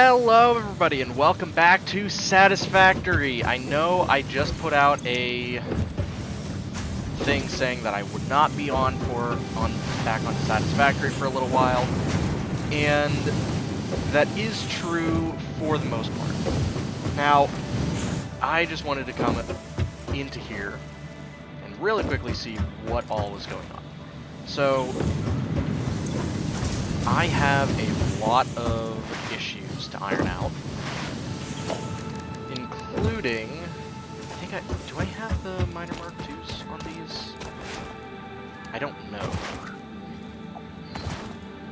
Hello everybody and welcome back to Satisfactory. I know I just put out a thing saying that I would not be back on Satisfactory for a little while, and that is true for the most part. Now, I just wanted to come into here and really quickly see what all was going on. So, I have a lot of issues to iron out, including, do I have the Minor Mark IIs on these? I don't know.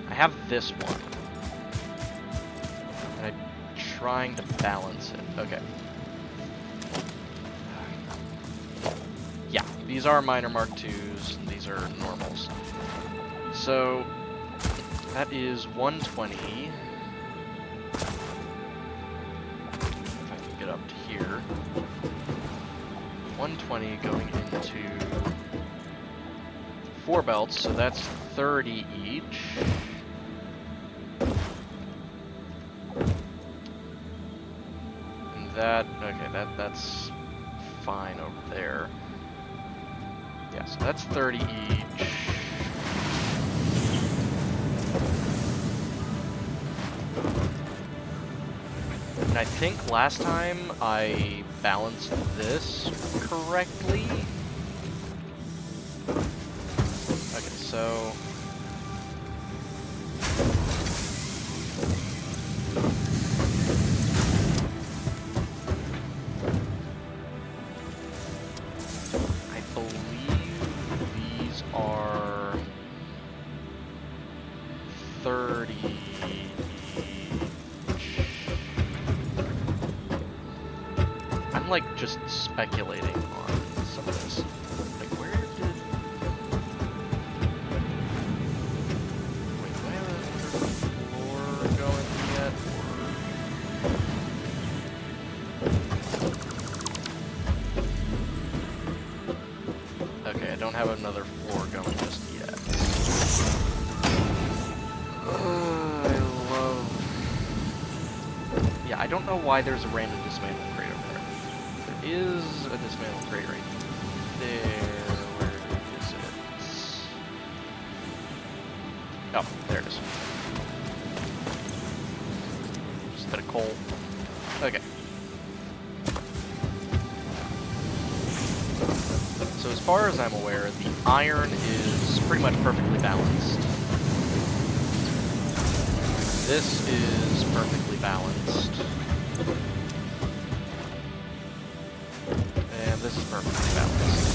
I have this one, and I'm trying to balance it. Okay. Yeah, these are Minor Mark IIs, and these are normals. So, that is 120. If I can get up to here. 120 going into 4 belts, so that's 30 each. And that's fine over there. Yeah, so that's 30 each. And I think last time I balanced this correctly. Okay, so I believe these are 30 each. I'm like just speculating on some of this. Like, where did... Wait, do I have another floor going yet? Or... Okay, I don't have another floor going just yet. I love... Yeah, I don't know why there's a random dismantle crate over there. There is a dismantle crate right there. Where is it? Oh, there it is. Just a bit of coal. Okay. So as far as I'm aware, the iron is pretty much perfectly balanced. This is perfectly balanced. And this is perfectly balanced.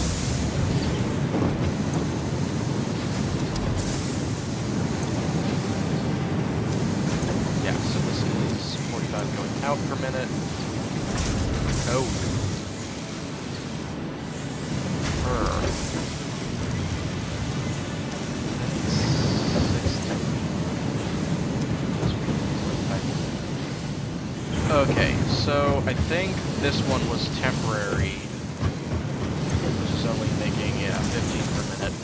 Yeah, so this is 45 going out per minute. Oh. Okay, so I think this one was temporary, which is only making, 15 per minute.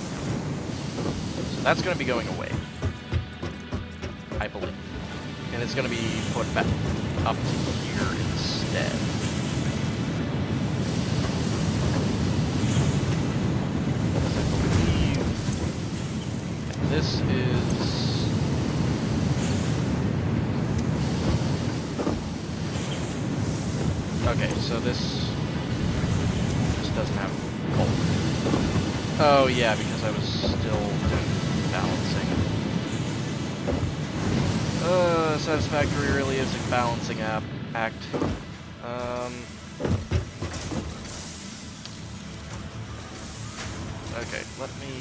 So that's going to be going away, I believe. And it's going to be put back up to here instead. I believe this is... Okay, so this doesn't have coal. Oh yeah, because I was still doing balancing. Satisfactory really is a balancing act. Okay, let me...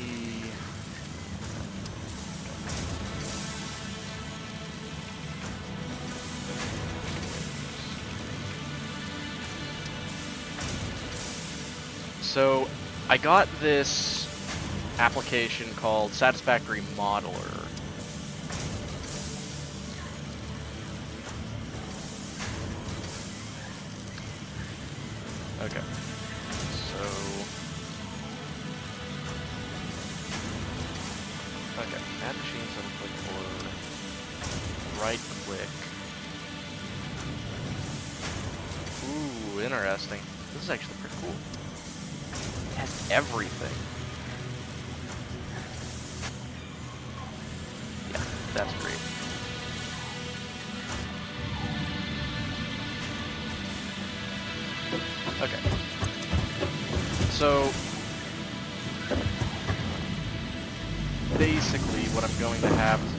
So, I got this application called Satisfactory Modeler. Okay. So... Okay, add machines on click or right click. interesting. This is actually pretty cool. It has everything. Yeah, that's great. Okay. So basically what I'm going to have to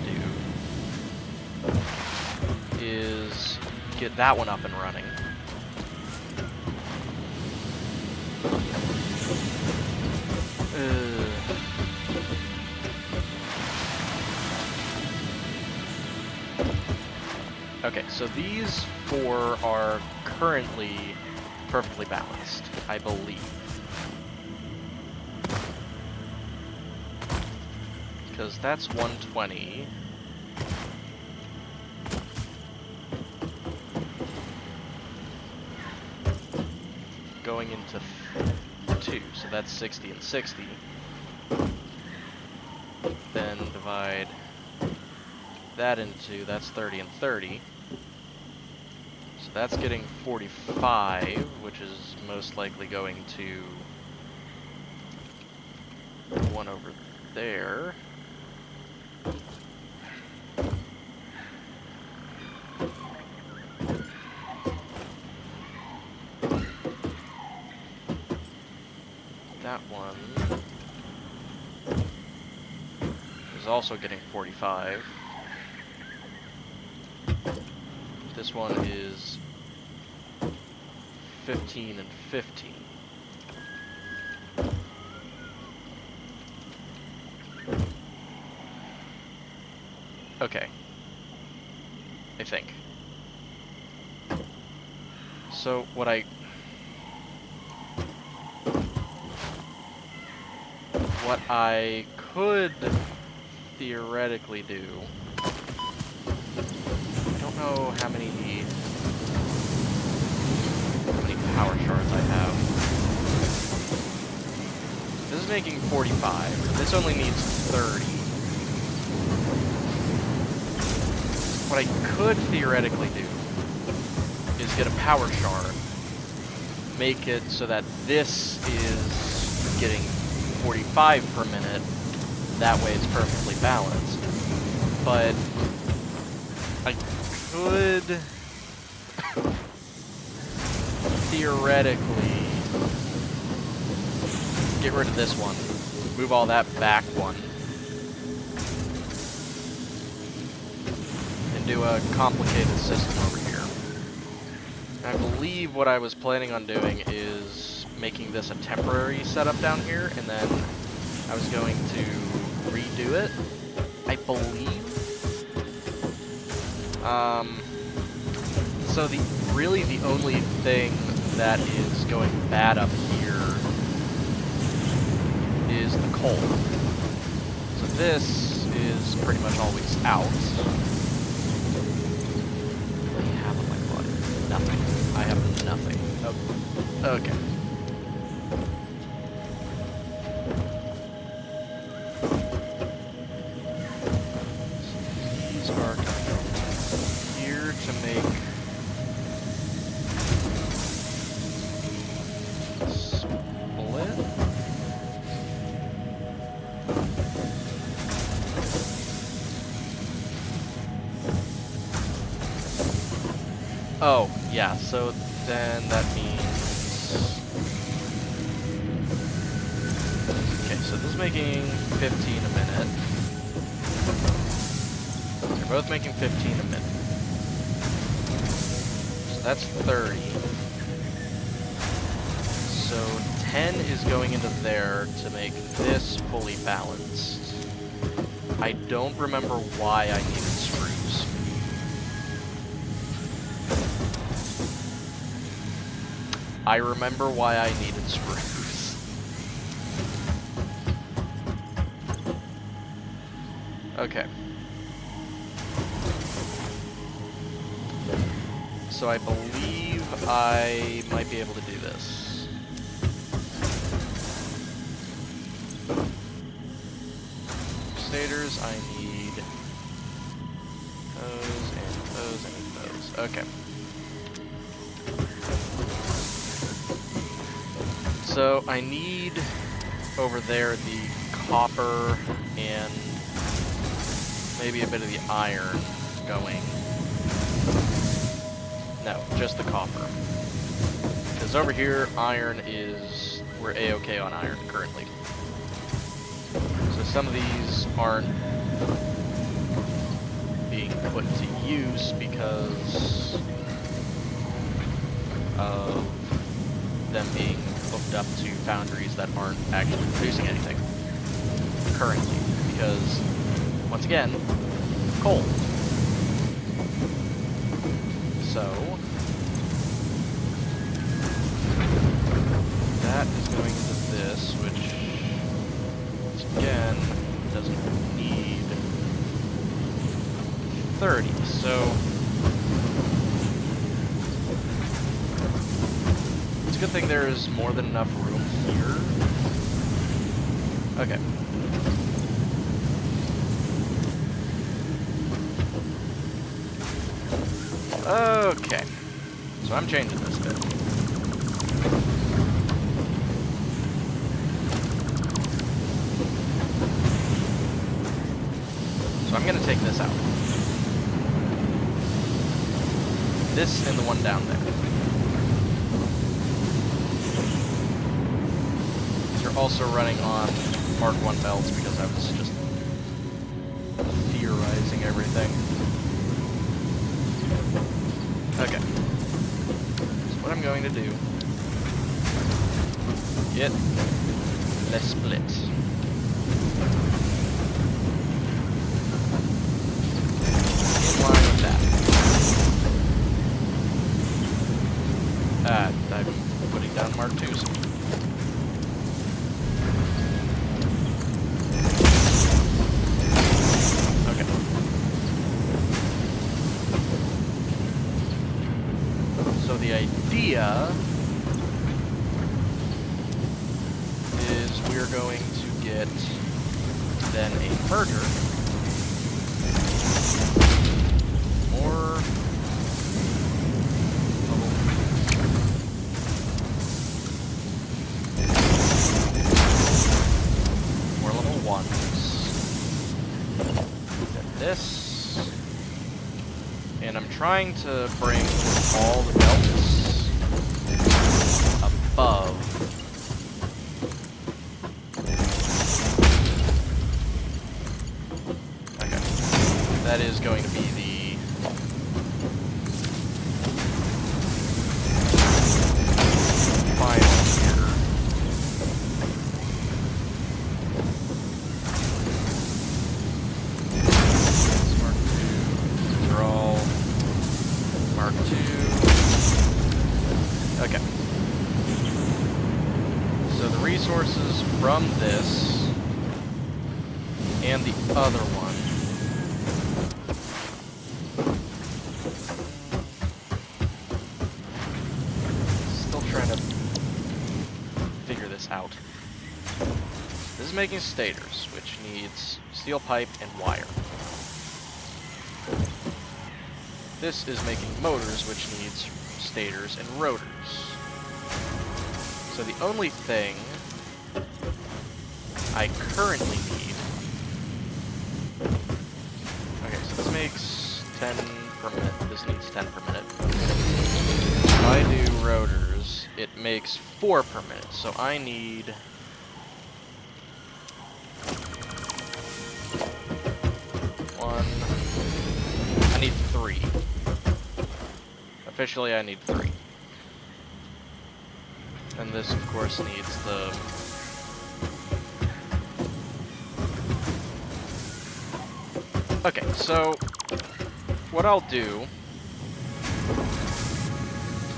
do is get that one up and running. Okay, so these 4 are currently perfectly balanced, I believe. Because that's 120. Going into 2, so that's 60 and 60. Then divide that into 2, that's 30 and 30. So that's getting 45, which is most likely going to the one over there. That one is also getting 45. This one is 15 and 15. Okay. I think. So what I could theoretically do, I don't know how many power shards I have. This is making 45. This only needs 30. What I could theoretically do is get a power shard, make it so that this is getting 45 per minute, that way it's perfectly balanced. But I could theoretically get rid of this one, move all that back one, and do a complicated system over here. I believe what I was planning on doing is making this a temporary setup down here, and then I was going to redo it, I believe. So really the only thing that is going bad up here is the coal. So this is pretty much always out. What do you have on my quadrant? Nothing. I have nothing. Oh. Okay. These are coming here to make split. Oh, yeah, so then that means... Okay, so this is making 15 a minute. They're both making 15 a minute. So that's 30. So 10 is going into there to make this fully balanced. I don't remember why I needed screws. I remember why I needed screws. Okay. So I believe I might be able to do this. Stators, I need those and those and those. Okay. So I need over there the copper and maybe a bit of the iron going. No, just the copper. Because over here, iron is... we're A-okay on iron currently. So some of these aren't being put to use because of them being hooked up to foundries that aren't actually producing anything currently. Because, once again, coal. So, that is going into this, which, once again, doesn't need 30. So, it's a good thing there is more than enough room here. Okay. Okay, so I'm changing this bit. So I'm gonna take this out. This and the one down there. These are also running on Mark 1 belts because I was just theorizing everything. Okay. So what I'm going to do, get the split. In line with that. I'm putting down Mark 2s. So the idea is we're going to get then a merger. More level 1s. Then this. And I'm trying to bring all the belts above. Okay. That is going to be the final here. Mark 2. These are all Mark 2. Okay. So the resources from this and the other one still trying to figure this out. This is making stators, which needs steel pipe and wire. This is making motors, which needs stators and rotors. So the only thing I currently need... okay, so this makes 10 per minute. This needs 10 per minute. If I do rotors, it makes 4 per minute. So I need... I need 3. Officially, I need 3. And this, of course, needs the... okay, so what I'll do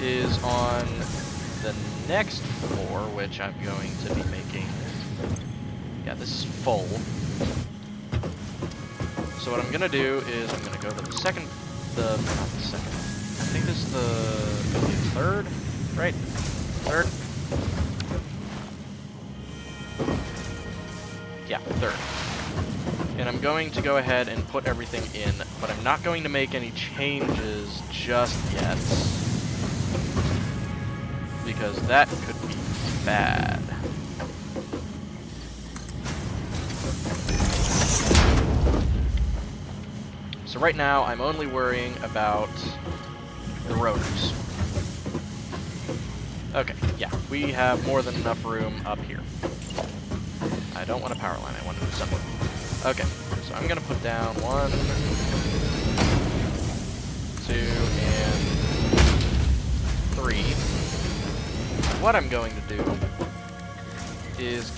is on the next floor, which I'm going to be making... yeah, this is full. So what I'm gonna do is I'm gonna go to the second... not the second. I think this is the third, right? Third? Yeah, third. And I'm going to go ahead and put everything in, but I'm not going to make any changes just yet. because that could be bad. So right now, I'm only worrying about the rotors. Okay, yeah, we have more than enough room up here. I don't want a power line, I want an assembly. Okay, so I'm gonna put down 1, 2, and 3. What I'm going to do is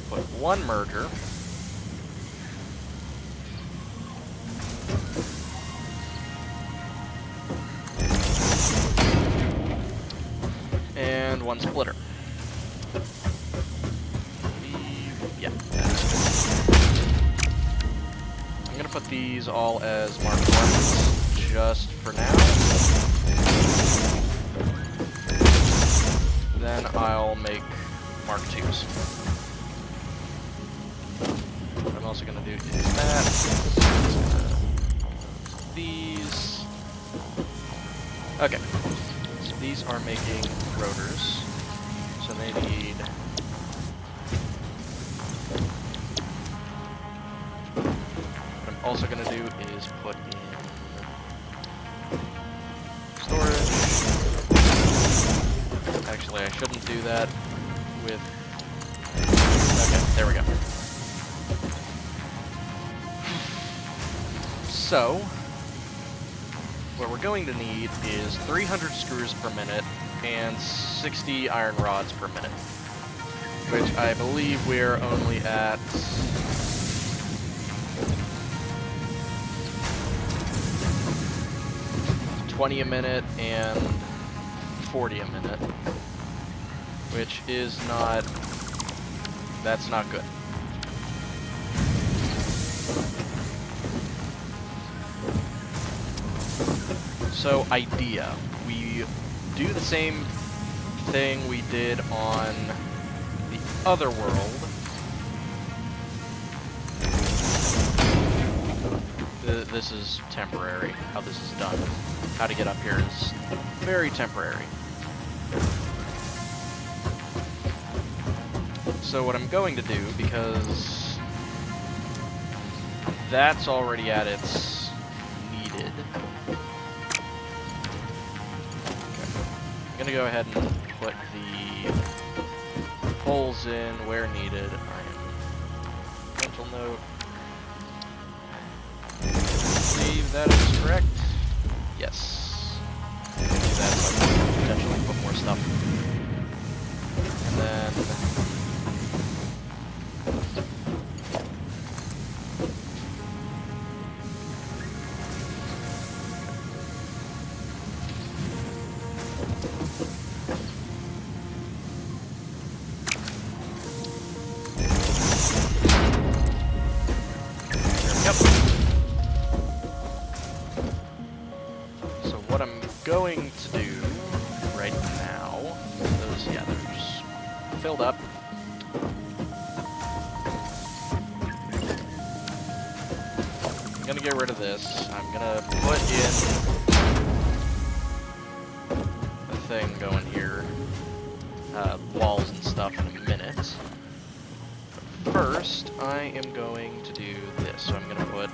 put 1 merger. And 1 splitter. Yeah, that's good. I'm gonna put these all as Mark 1s just for now. Then I'll make Mark 2s. What I'm also gonna do is that. These. Okay. So these are making rotors. So they need. What I'm also gonna do is put in storage. Actually, I shouldn't do that with... Okay, there we go. So, what we're going to need is 300 screws per minute and 60 iron rods per minute, which I believe we're only at... 20 a minute and 40 a minute, which is not, that's not good. So idea, we do the same thing we did on the other world. This is temporary, how this is done. How to get up here is very temporary. So what I'm going to do, because that's already at its needed. Okay. I'm gonna go ahead and put the holes in where needed. Mental note. I believe that is correct. Yes. I'm gonna do that so I can potentially put more stuff. And then... going to do right now, those, yeah, they're just filled up. I'm gonna get rid of this. I'm gonna put in the thing going here, walls and stuff in a minute. But first, I am going to do this. So I'm gonna put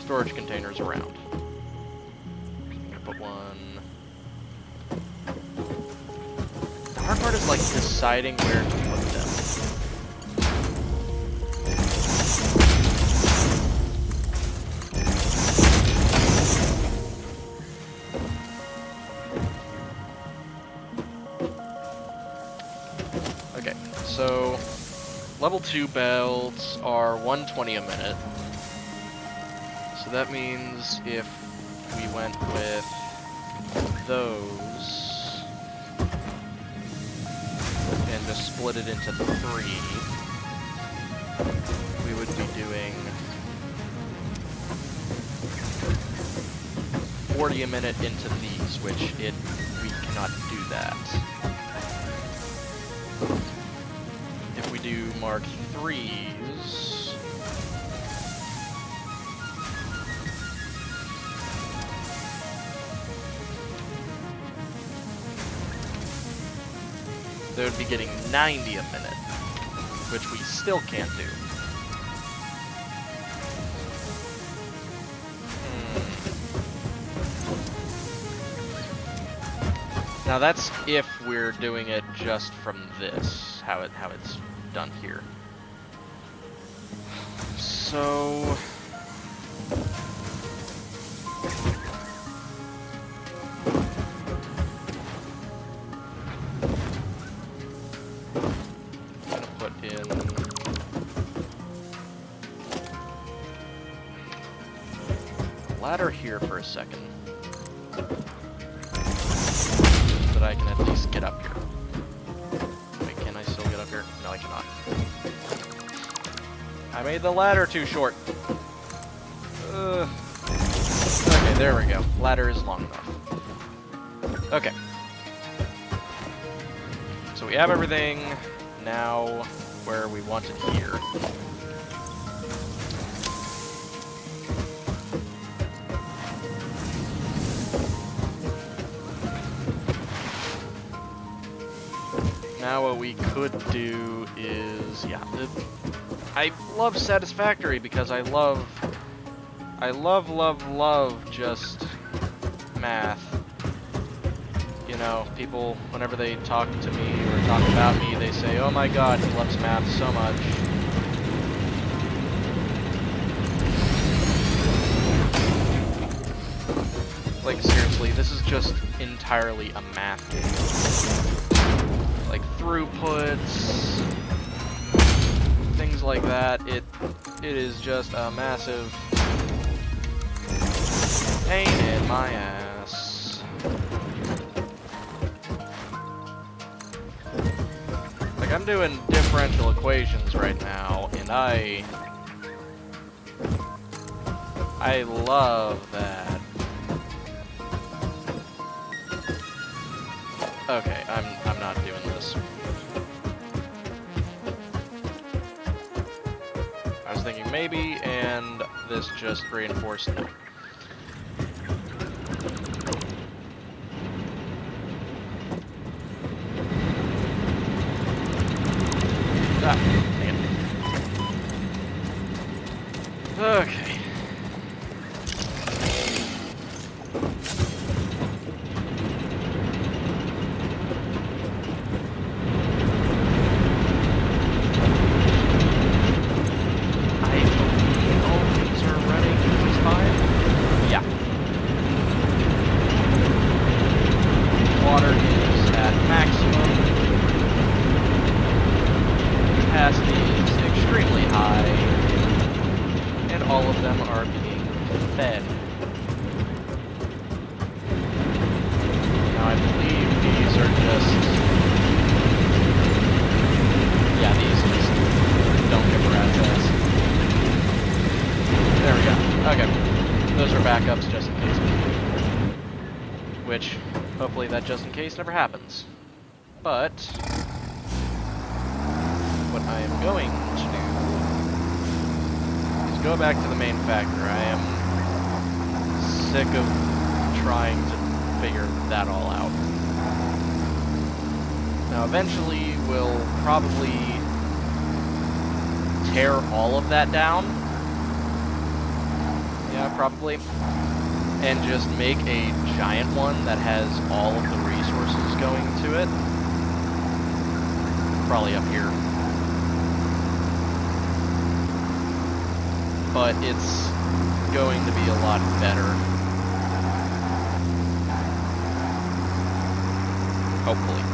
storage containers around. Put one. The hard part is like deciding where to put them. Okay, so level 2 belts are 120 a minute. So that means if we went with those and just split it into 3, we would be doing 40 a minute into these, which we cannot do that. If we do Mark 3s, they would be getting 90 a minute, which we still can't do. Now that's if we're doing it just from this, how it's done here. So I'm gonna put in a ladder here for a second. That I can at least get up here. Wait, can I still get up here? No, I cannot. I made the ladder too short. Okay, there we go. Ladder is long enough. Okay. So we have everything now where we want it here. Now what we could do is, yeah, I love Satisfactory because I love just math. You know, people, whenever they talk to me or talk about me, they say, oh my god, he loves math so much. Like, seriously, this is just entirely a math game. Like throughputs, things like that. It is just a massive pain in my ass. Like, I'm doing differential equations right now, and I love that. Okay, I'm not doing this. I was thinking maybe, and this just reinforced no. Ah, dang it. Okay. Backups just in case. Which, hopefully that just in case never happens. But what I am going to do is go back to the main factor. I am sick of trying to figure that all out. Now eventually we'll probably tear all of that down. Yeah, probably. And just make a giant one that has all of the resources going to it. Probably up here. But it's going to be a lot better. Hopefully.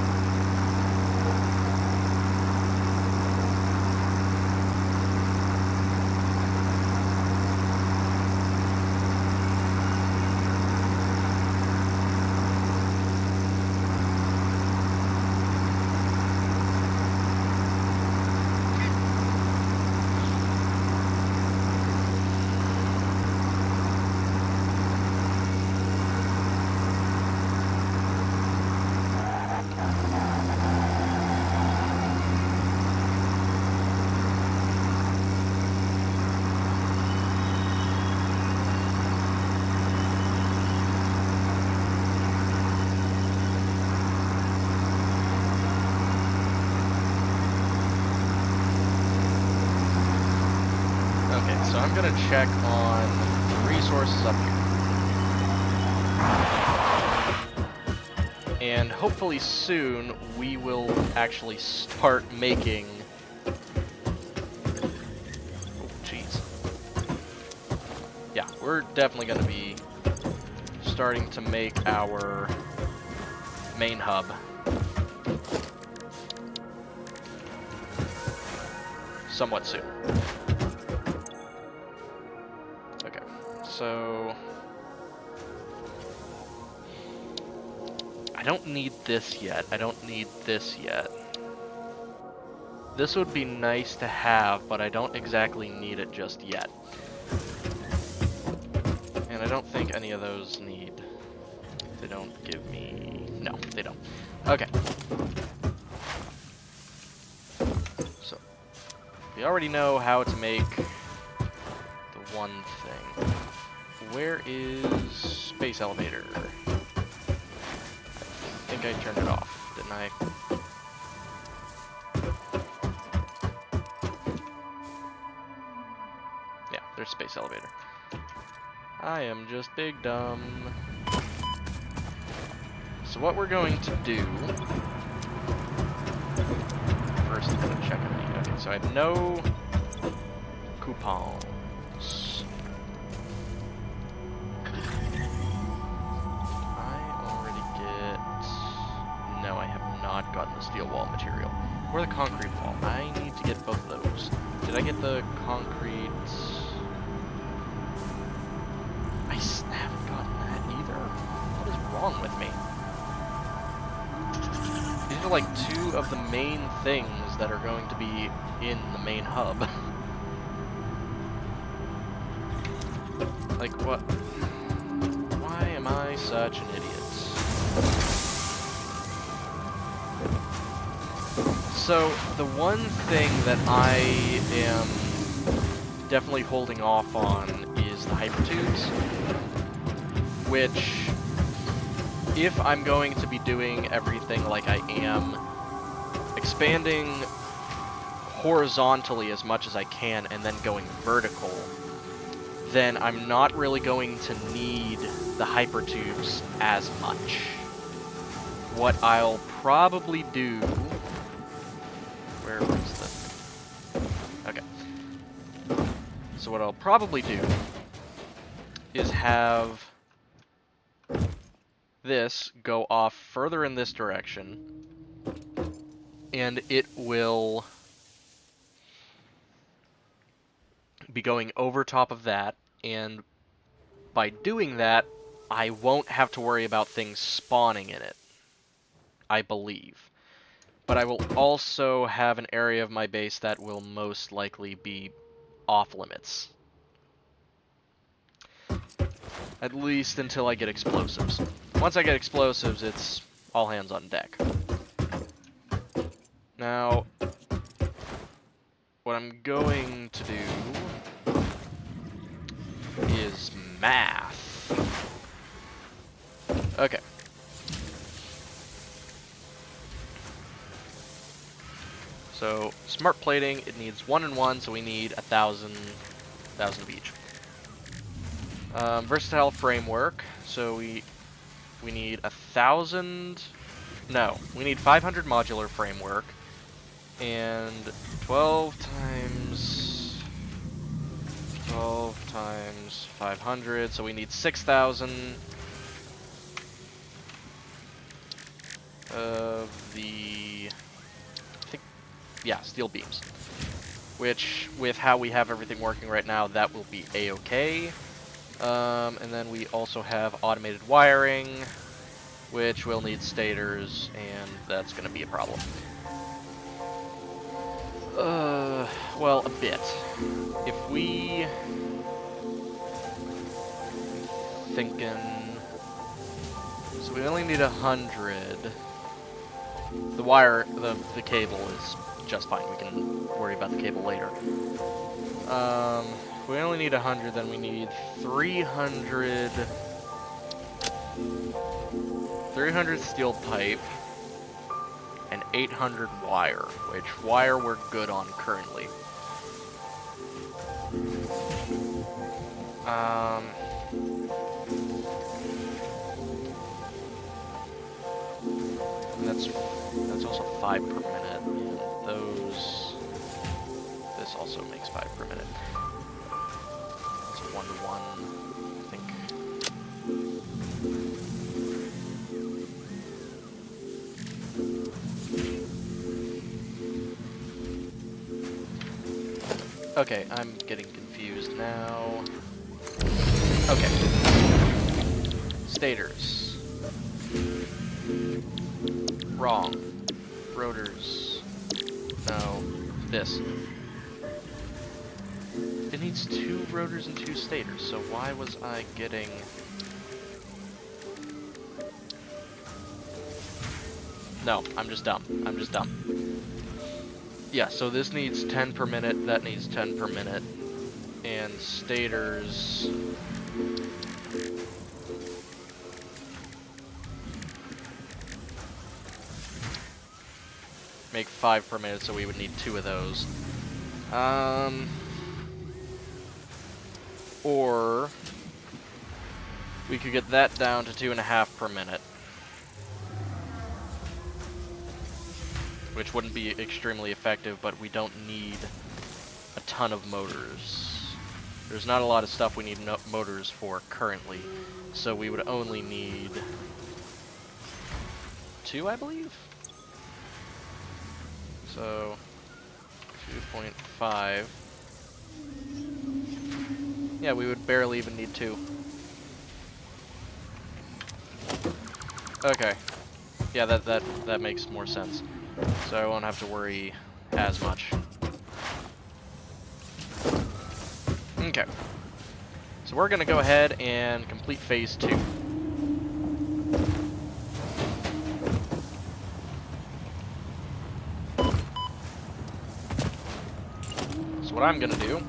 I'm gonna check on resources up here. And hopefully soon we will actually start making... Oh, jeez. Yeah, we're definitely gonna be starting to make our main hub. Somewhat soon. Okay, so... I don't need this yet. I don't need this yet. This would be nice to have, but I don't exactly need it just yet. And I don't think any of those need... They don't give me... No, they don't. Okay. So, we already know how to make the one thing. Where is space elevator? I think I turned it off, didn't I? Yeah, there's space elevator. I am just big dumb. So what we're going to do... First, I'm going to check everything. Okay, so I have no coupons. Not gotten the steel wall material. Or the concrete wall. I need to get both of those. Did I get the concrete? I haven't gotten that either. What is wrong with me? These are like two of the main things that are going to be in the main hub. Like what? Why am I such an idiot? So, the one thing that I am definitely holding off on is the hypertubes, which, if I'm going to be doing everything like I am, expanding horizontally as much as I can and then going vertical, then I'm not really going to need the hypertubes as much. What I'll probably do... Where is the... Okay. So what I'll probably do is have this go off further in this direction, and it will be going over top of that, and by doing that, I won't have to worry about things spawning in it, I believe. But I will also have an area of my base that will most likely be off limits. At least until I get explosives. Once I get explosives, it's all hands on deck. Now, what I'm going to do is math. Okay. So, smart plating, it needs 1 and 1, so we need 1,000 of each. Versatile framework, so we need 1,000... No, we need 500 modular framework, and 12 times 500, so we need 6,000 of the... Yeah, steel beams. Which, with how we have everything working right now, that will be a-okay. And then we also have automated wiring, which will need stators, and that's going to be a problem. Well, a bit. If we... Thinking... So we only need 100. The wire, the cable is just fine. We can worry about the cable later. If we only need 100, then we need 300 steel pipe and 800 wire, which wire we're good on currently. That's also 5 per minute. And this also makes 5 per minute. It's 1 to 1, I think. Okay, I'm getting confused now. Okay. Stators. Wrong. Rotors. No. This. It needs 2 rotors and 2 stators, so why was I getting... No, I'm just dumb. I'm just dumb. Yeah, so this needs 10 per minute, that needs 10 per minute. And stators... make 5 per minute, so we would need 2 of those. Or we could get that down to 2.5 per minute, which wouldn't be extremely effective, but we don't need a ton of motors. There's not a lot of stuff we need motors for currently, so we would only need 2, I believe? So 2.5. Yeah, we would barely even need 2. Okay. Yeah, that makes more sense. So I won't have to worry as much. Okay. So we're gonna go ahead and complete phase 2. So what I'm gonna do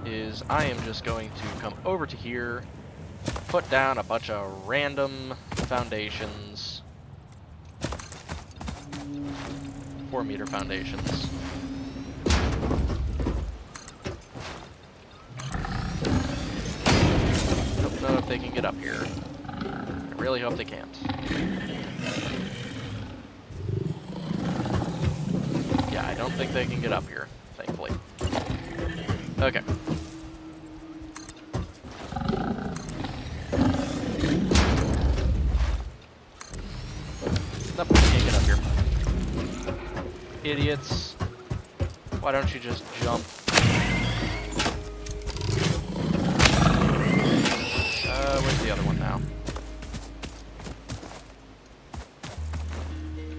is I am just going to come over to here, put down a bunch of random foundations, 4-meter foundations. Don't know if they can get up here. I really hope they can't. Yeah, I don't think they can get up here, thankfully. Okay. Nope, can't get up here. Idiots. Why don't you just jump? Where's the other one now?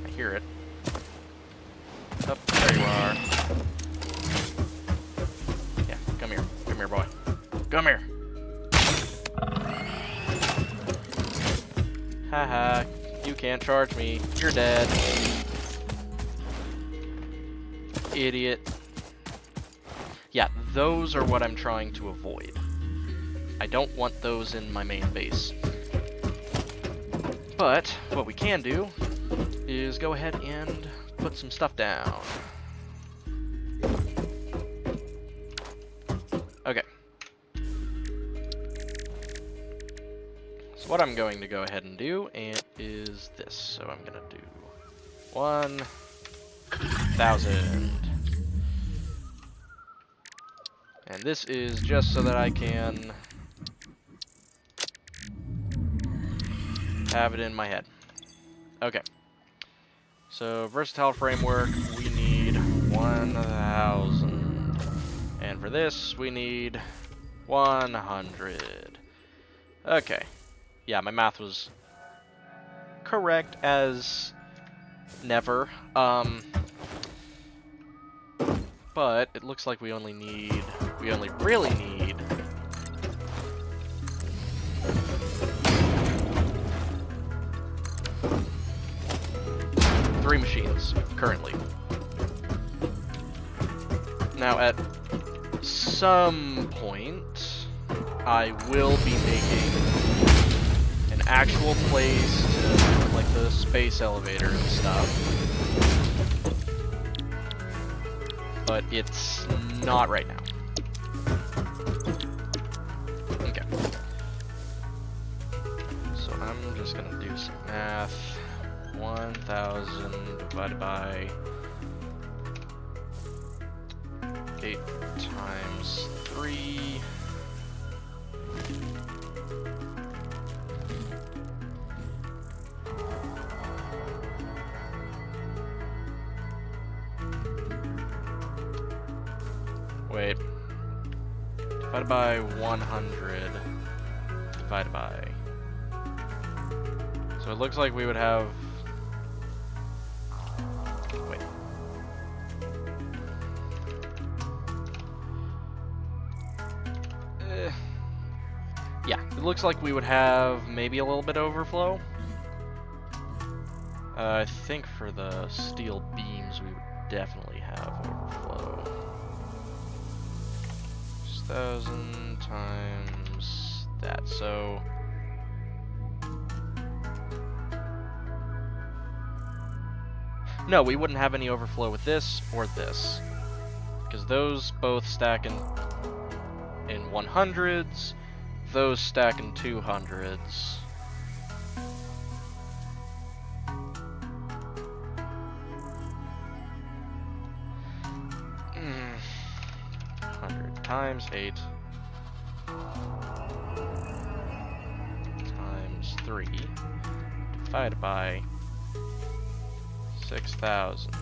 I hear it. Oh, there you are. Yeah, come here. Come here, boy. Come here. Haha, you can't charge me. You're dead. Idiot. Yeah, those are what I'm trying to avoid. I don't want those in my main base. But what we can do is go ahead and put some stuff down. Okay. So what I'm going to go ahead and do is this. So I'm going to do 1,000. And this is just so that I can have it in my head. Okay. So versatile framework, we need 1,000. And for this, we need 100. Okay. Yeah, my math was correct as never. But it looks like we only really need 3 machines currently. Now at some point I will be making an actual place to like the space elevator and stuff. But it's not right now. I'm just gonna do some math. 1,000 divided by 8 times 3. Wait. Divided by 100. Divided by. So it looks like we would have. Wait. Yeah, it looks like we would have maybe a little bit of overflow. I think for the steel beams we would definitely have overflow. 6,000 times that, so no, we wouldn't have any overflow with this or this, because those both stack in 100s, those stack in 200s. Mm. 100 times 8 times 3 divided by 6,000.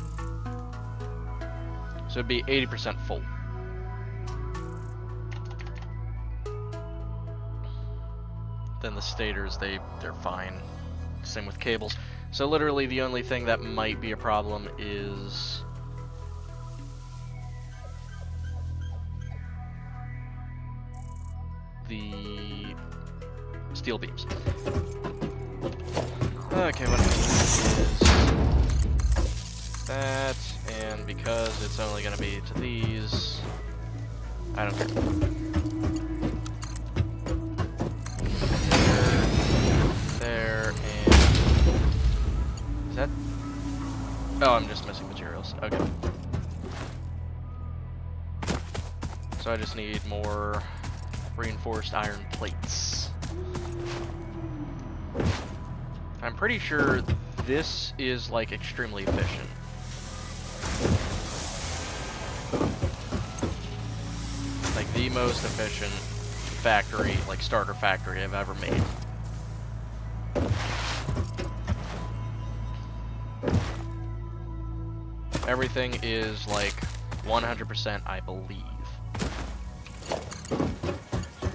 So it'd be 80% full. Then the stators, they're fine. Same with cables. So literally the only thing that might be a problem is the steel beams. Okay, what is that? And because it's only going to be to these, I don't care. There, and is that? Oh, I'm just missing materials. Okay. So I just need more reinforced iron plates. I'm pretty sure this is like extremely efficient. Like the most efficient factory, like starter factory I've ever made. Everything is like 100%, I believe.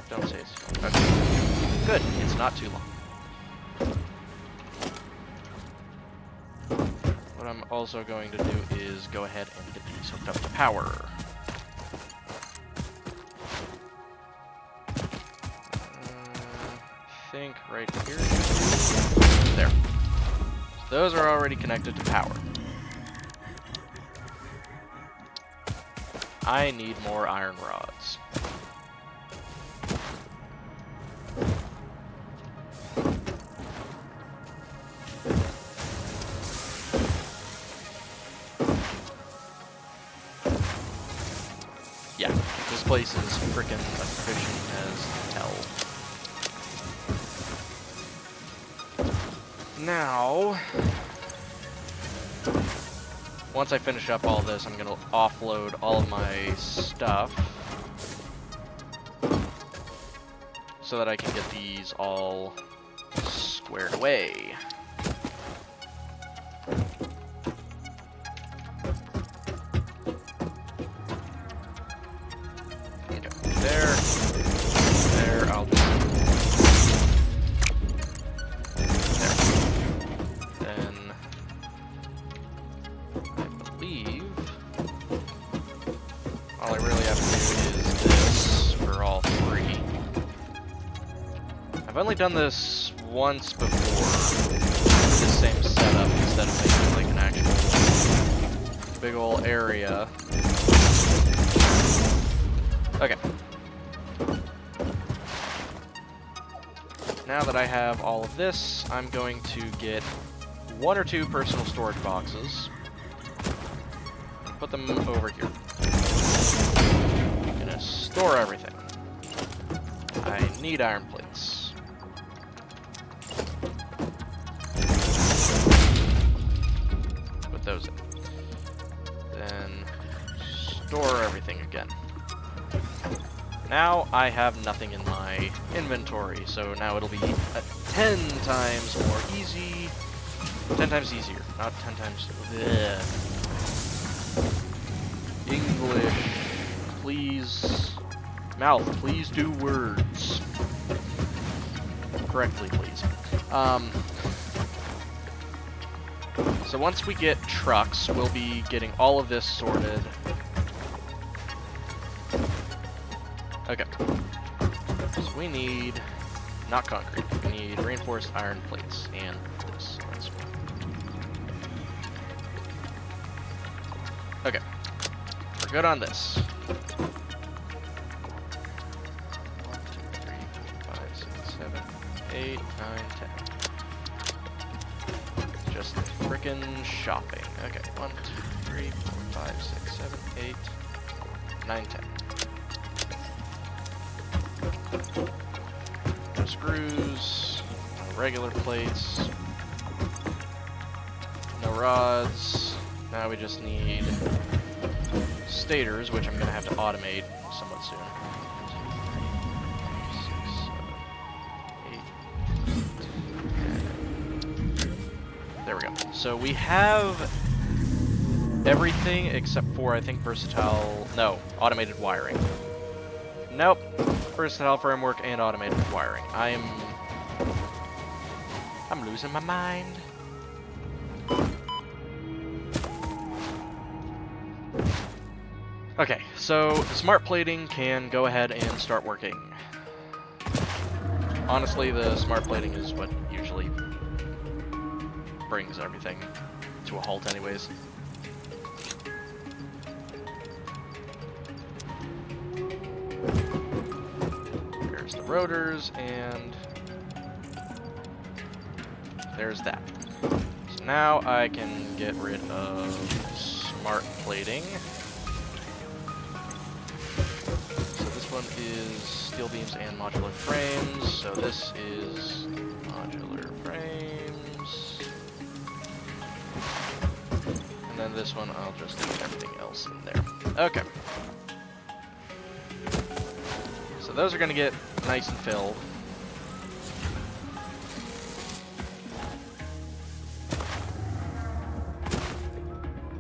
Don't say it's okay. Good, it's not too long. What I'm also going to do is go ahead and get these hooked up to power. I think right here. There. So those are already connected to power. I need more iron rods. Yeah, this place is freaking efficient as hell. Now, once I finish up all this, I'm gonna offload all of my stuff so that I can get these all squared away. I'll do there. Then I believe all I really have to do is this for all three. I've only done this once before, this same setup, instead of making like an actual big ol' area. Okay. Now that I have all of this, I'm going to get 1 or 2 personal storage boxes. Put them over here. I'm gonna store everything. I need iron plates. those in. Then store everything again. Now I have nothing in my inventory, so now it'll be 10 times more easy. 10 times easier, not 10 times. Bleh. English, please. Mouth, please do words. Correctly, please. So once we get trucks, we'll be getting all of this sorted. Okay. So we need, not concrete, we need reinforced iron plates and this. Okay. We're good on this. 1, 2, 3, 4, 5, 6, 7, 8, 9, 10. Just frickin' shopping. Okay, 1, 2, 3, 4, 5, 6, 7, 8, 9, 10. No screws, no regular plates, no rods. Now we just need stators, which I'm going to have to automate somewhat soon. 1, 2, 3, 4, 5, 6, 7, 8. There we go. So we have everything except for, I think, automated wiring. Nope. Versatile framework and automated wiring. I'm losing my mind. Okay, so smart plating can go ahead and start working. Honestly, the smart plating is what usually brings everything to a halt anyways. There's the rotors, and there's that. So now I can get rid of smart plating. One is steel beams and modular frames, so this is modular frames. And then this one, I'll just leave everything else in there. Okay. So those are going to get nice and filled.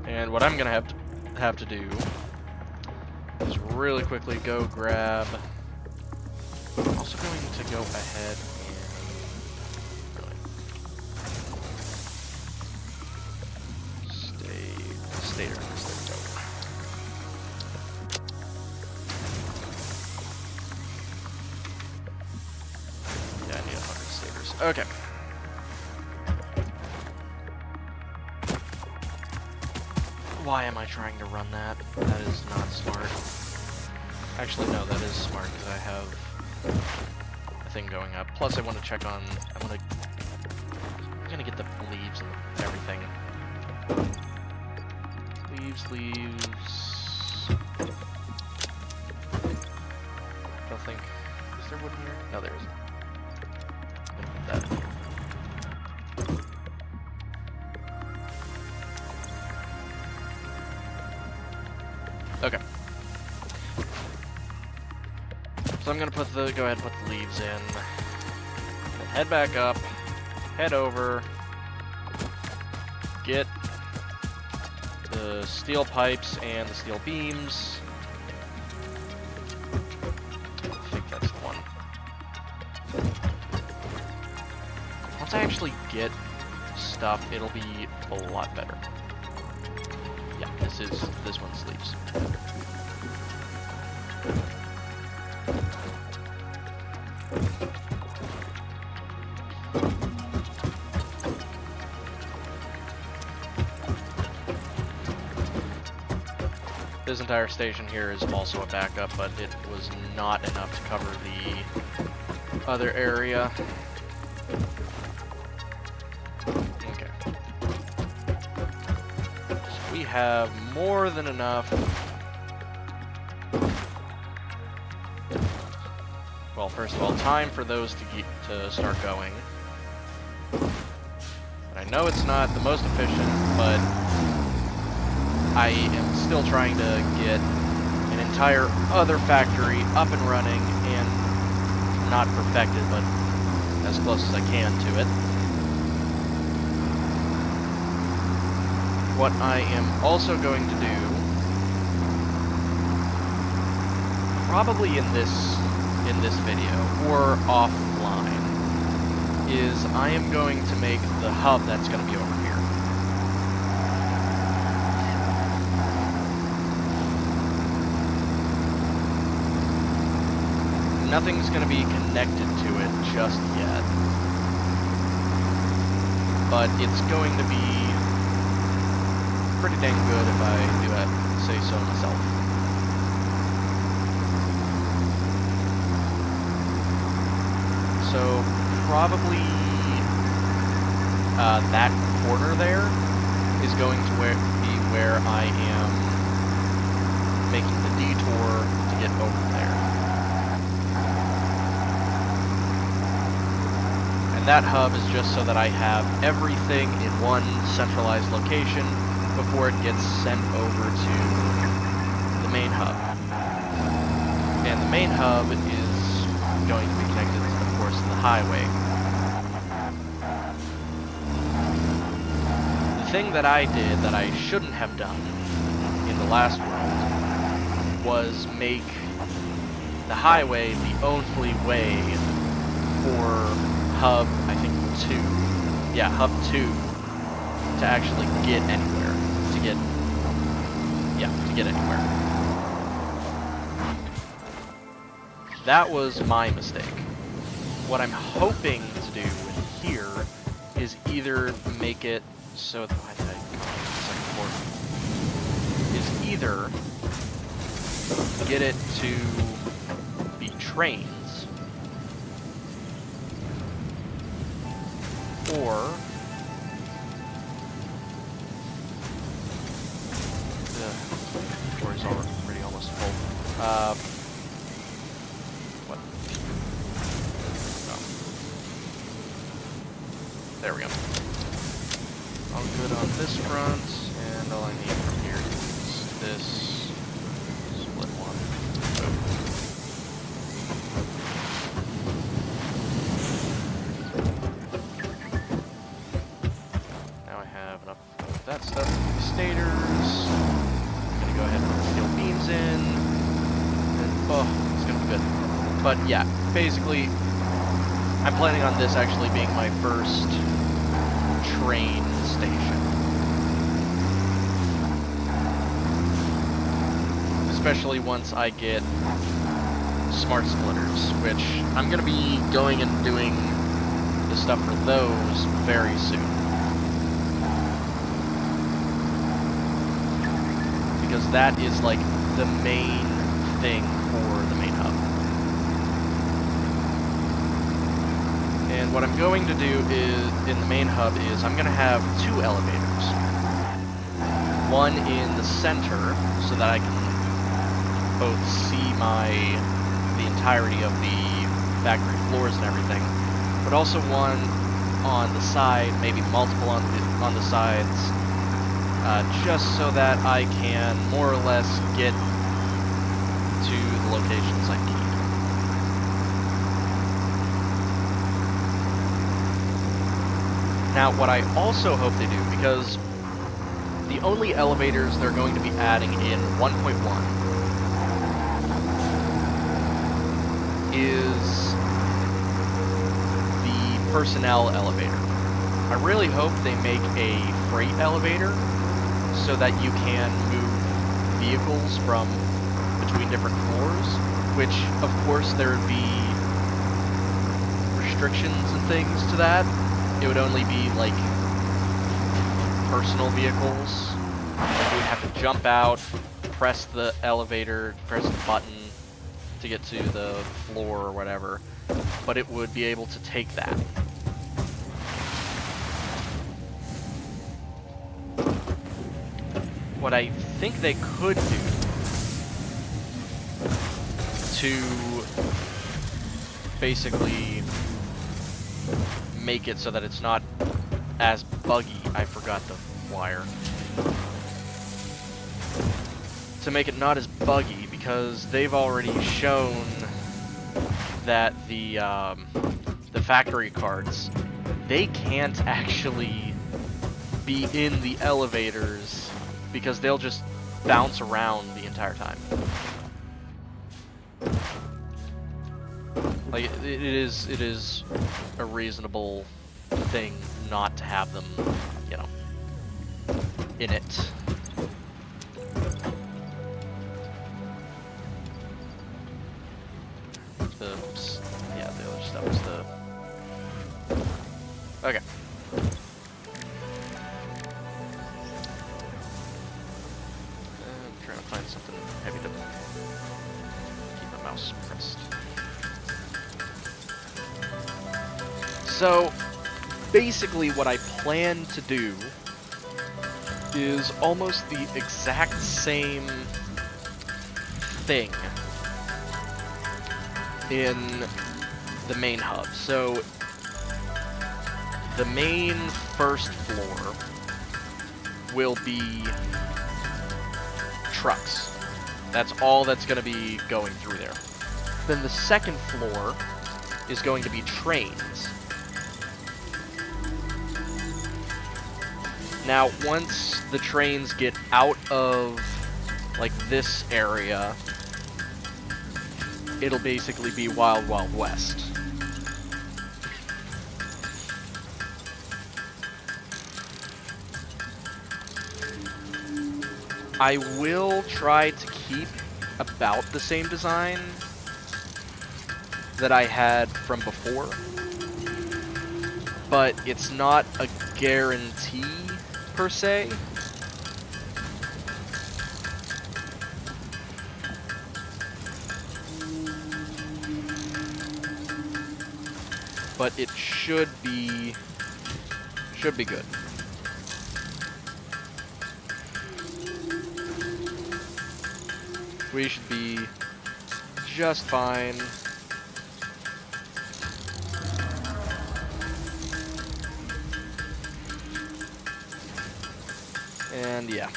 And what I'm going to have to do is really quickly go grab. I'm also going to go ahead and stator. There we go. Yeah, I need 100 stators. Okay. Why am I trying to run that? That is not smart. Actually, no, that is smart because I have a thing going up. Plus, I want to check on. I'm gonna get the leaves and everything. Leaves. Don't think. Is there wood here? No, there isn't. I'm gonna put that in here. Okay. So I'm gonna go ahead and put the leaves in. Then head back up, head over, get the steel pipes and the steel beams. I think that's the one. Once I actually get stuff, it'll be a lot better. Yeah, this one's leaves. This entire station here is also a backup, but it was not enough to cover the other area. Okay. So we have more than enough. Well, first of all, time for those to start going. And I know it's not the most efficient, but I am still trying to get an entire other factory up and running, and not perfected, but as close as I can to it. What I am also going to do, probably in this video or offline, is I am going to make the hub that's going to be over here. Nothing's going to be connected to it just yet, but it's going to be pretty dang good if I do say so myself. So probably that corner there is going to be where I am making the detour to get over there. And that hub is just so that I have everything in one centralized location before it gets sent over to the main hub. And the main hub is going to be connected, of course, to the highway. The thing that I did that I shouldn't have done in the last world was make the highway the only way for Hub, I think 2. Yeah, Hub 2 to actually get anywhere. To get anywhere. That was my mistake. What I'm hoping to do with here is either make it so that is either get it to be trains, or the inventory's already almost full. What? Oh. There we go. All good on this front, and all I need from here is this split one. Now I have enough of that stuff for the stators. I'm gonna go ahead and put steel beams in. And, oh, it's gonna be good. But yeah, basically, I'm planning on this actually being my first train station. Especially once I get smart splitters, which I'm going to be going and doing the stuff for those very soon. Because that is like the main thing for the main hub. And what I'm going to do is, in the main hub, is I'm going to have 2 elevators. One in the center, so that I can both see the entirety of the factory floors and everything, but also one on the side, maybe multiple on the sides, just so that I can more or less get to the locations I need. Now, what I also hope they do, because the only elevators they're going to be adding in 1.1 is the personnel elevator. I really hope they make a freight elevator so that you can move vehicles from between different floors, which, of course, there would be restrictions and things to that. It would only be, like, personal vehicles. Like, you would have to jump out, press the elevator, press the button to get to the floor or whatever, but it would be able to take that. What I think they could do to basically make it so that it's not as buggy. I forgot the wire. to make it not as buggy, because they've already shown that the factory carts, they can't actually be in the elevators because they'll just bounce around the entire time. Like, it is a reasonable thing not to have them, you know, in it. Yeah, the other stuff was the... Okay. I'm trying to find something heavy to keep my mouse pressed. So, basically what I plan to do is almost the exact same thing in the main hub. So, the main first floor will be trucks. That's all that's going to be going through there. Then the second floor is going to be trains. Now, once the trains get out of, like, this area, it'll basically be Wild Wild West. I will try to keep about the same design that I had from before, but it's not a guarantee per se. But it should be good. We should be just fine. And yeah.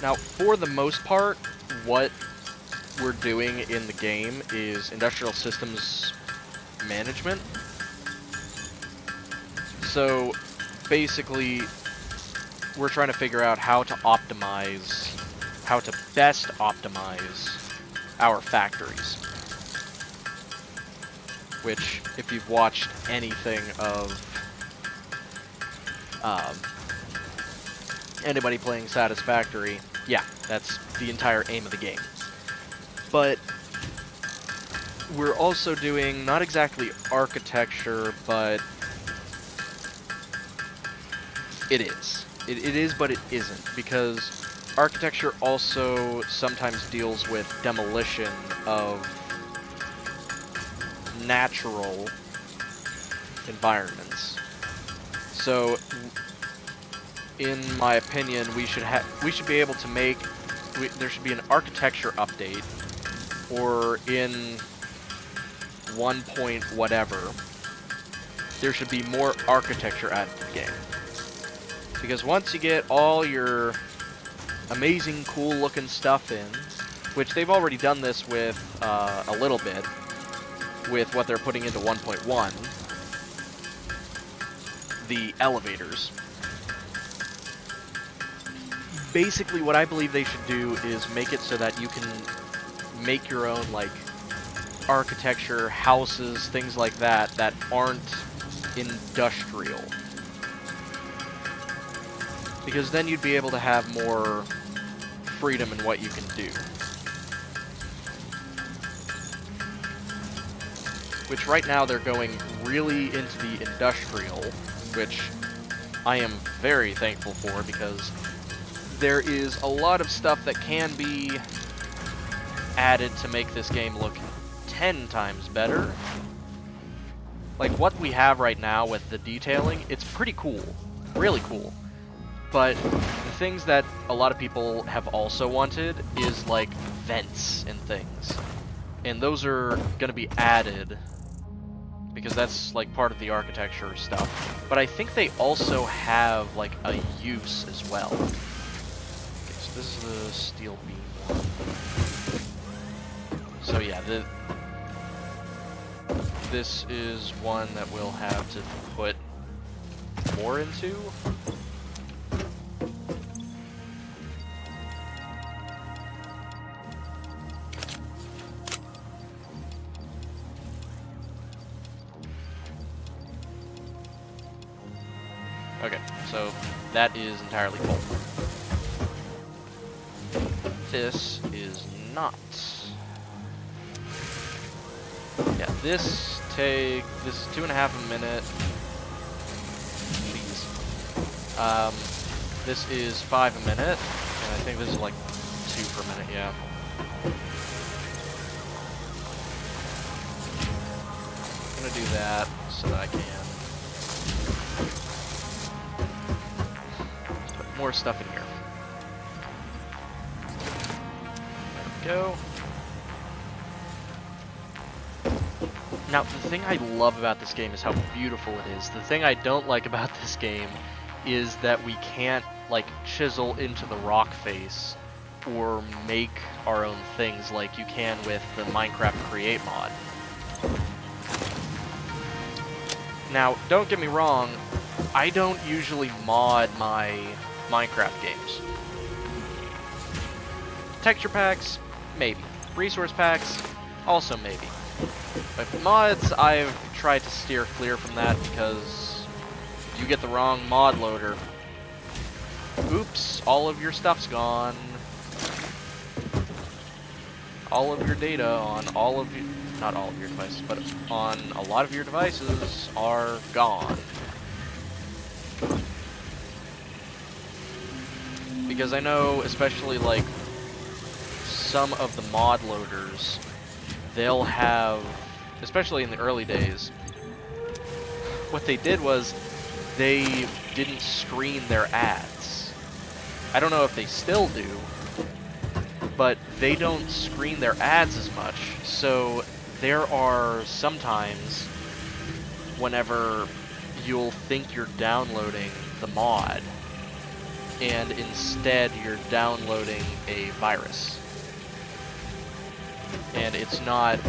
Now, for the most part, what we're doing in the game is industrial systems management. So, basically, we're trying to figure out how to best optimize our factories. Which, if you've watched anything of anybody playing Satisfactory, yeah, that's the entire aim of the game. But we're also doing not exactly architecture, but it is. It is, but it isn't, because architecture also sometimes deals with demolition of natural environments. So, in my opinion, we should be able to make, there should be an architecture update, or in 1 point whatever, there should be more architecture added to the game. Because once you get all your amazing, cool-looking stuff in, which they've already done this with a little bit, with what they're putting into 1.1, the elevators. Basically, what I believe they should do is make it so that you can make your own, like, architecture, houses, things like that, that aren't industrial. Because then you'd be able to have more freedom in what you can do. Which right now they're going really into the industrial, which I am very thankful for, because there is a lot of stuff that can be added to make this game look 10 times better. Like what we have right now with the detailing, it's pretty cool, really cool. But the things that a lot of people have also wanted is like vents and things. And those are going to be added because that's like part of the architecture stuff. But I think they also have like a use as well. Okay, so this is the steel beam one. So yeah, this is one that we'll have to put more into. Okay, so that is entirely full. This is not. Yeah, this is 2.5 a minute. Jeez. This is 5 a minute, and I think this is like 2 per minute, yeah. I'm gonna do that so that I can. Let's put more stuff in here. There we go. Now, the thing I love about this game is how beautiful it is. The thing I don't like about this game is that we can't, like, chisel into the rock face or make our own things like you can with the Minecraft Create mod. Now, don't get me wrong, I don't usually mod my Minecraft games. Texture packs, maybe. Resource packs, also maybe. But mods, I've tried to steer clear from that because you get the wrong mod loader. Oops, all of your stuff's gone. All of your data on all of your, not all of your devices, but on a lot of your devices are gone. Because I know, especially like some of the mod loaders, they'll have, especially in the early days, what they did was they didn't screen their ads. I don't know if they still do, but they don't screen their ads as much. So there are sometimes whenever you'll think you're downloading the mod, and instead you're downloading a virus. And it's not,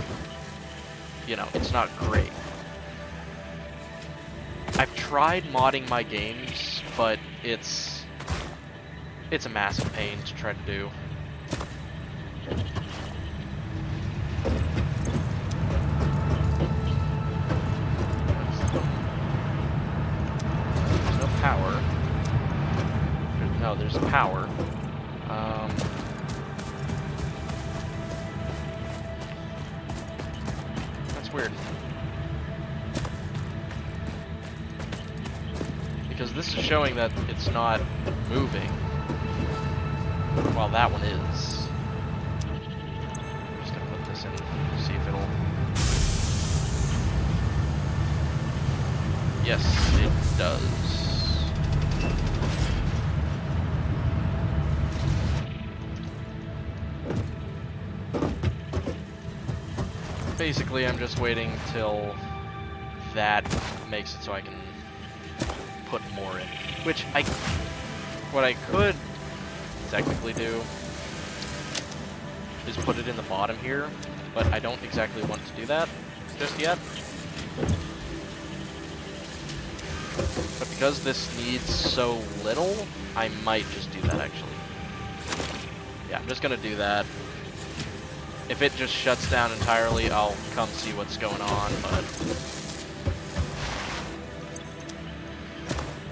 you know, it's not great. I've tried modding my games, but it's a massive pain to try to do. There's no power. No, there's power. That's weird. Because this is showing that it's not moving, while that one is. I'm just gonna put this in, see if it'll... Yes, it does. Basically, I'm just waiting till that makes it so I can put more in. Which what I could technically do is put it in the bottom here, but I don't exactly want to do that just yet. But because this needs so little, I might just do that actually. Yeah, I'm just gonna do that. If it just shuts down entirely, I'll come see what's going on, but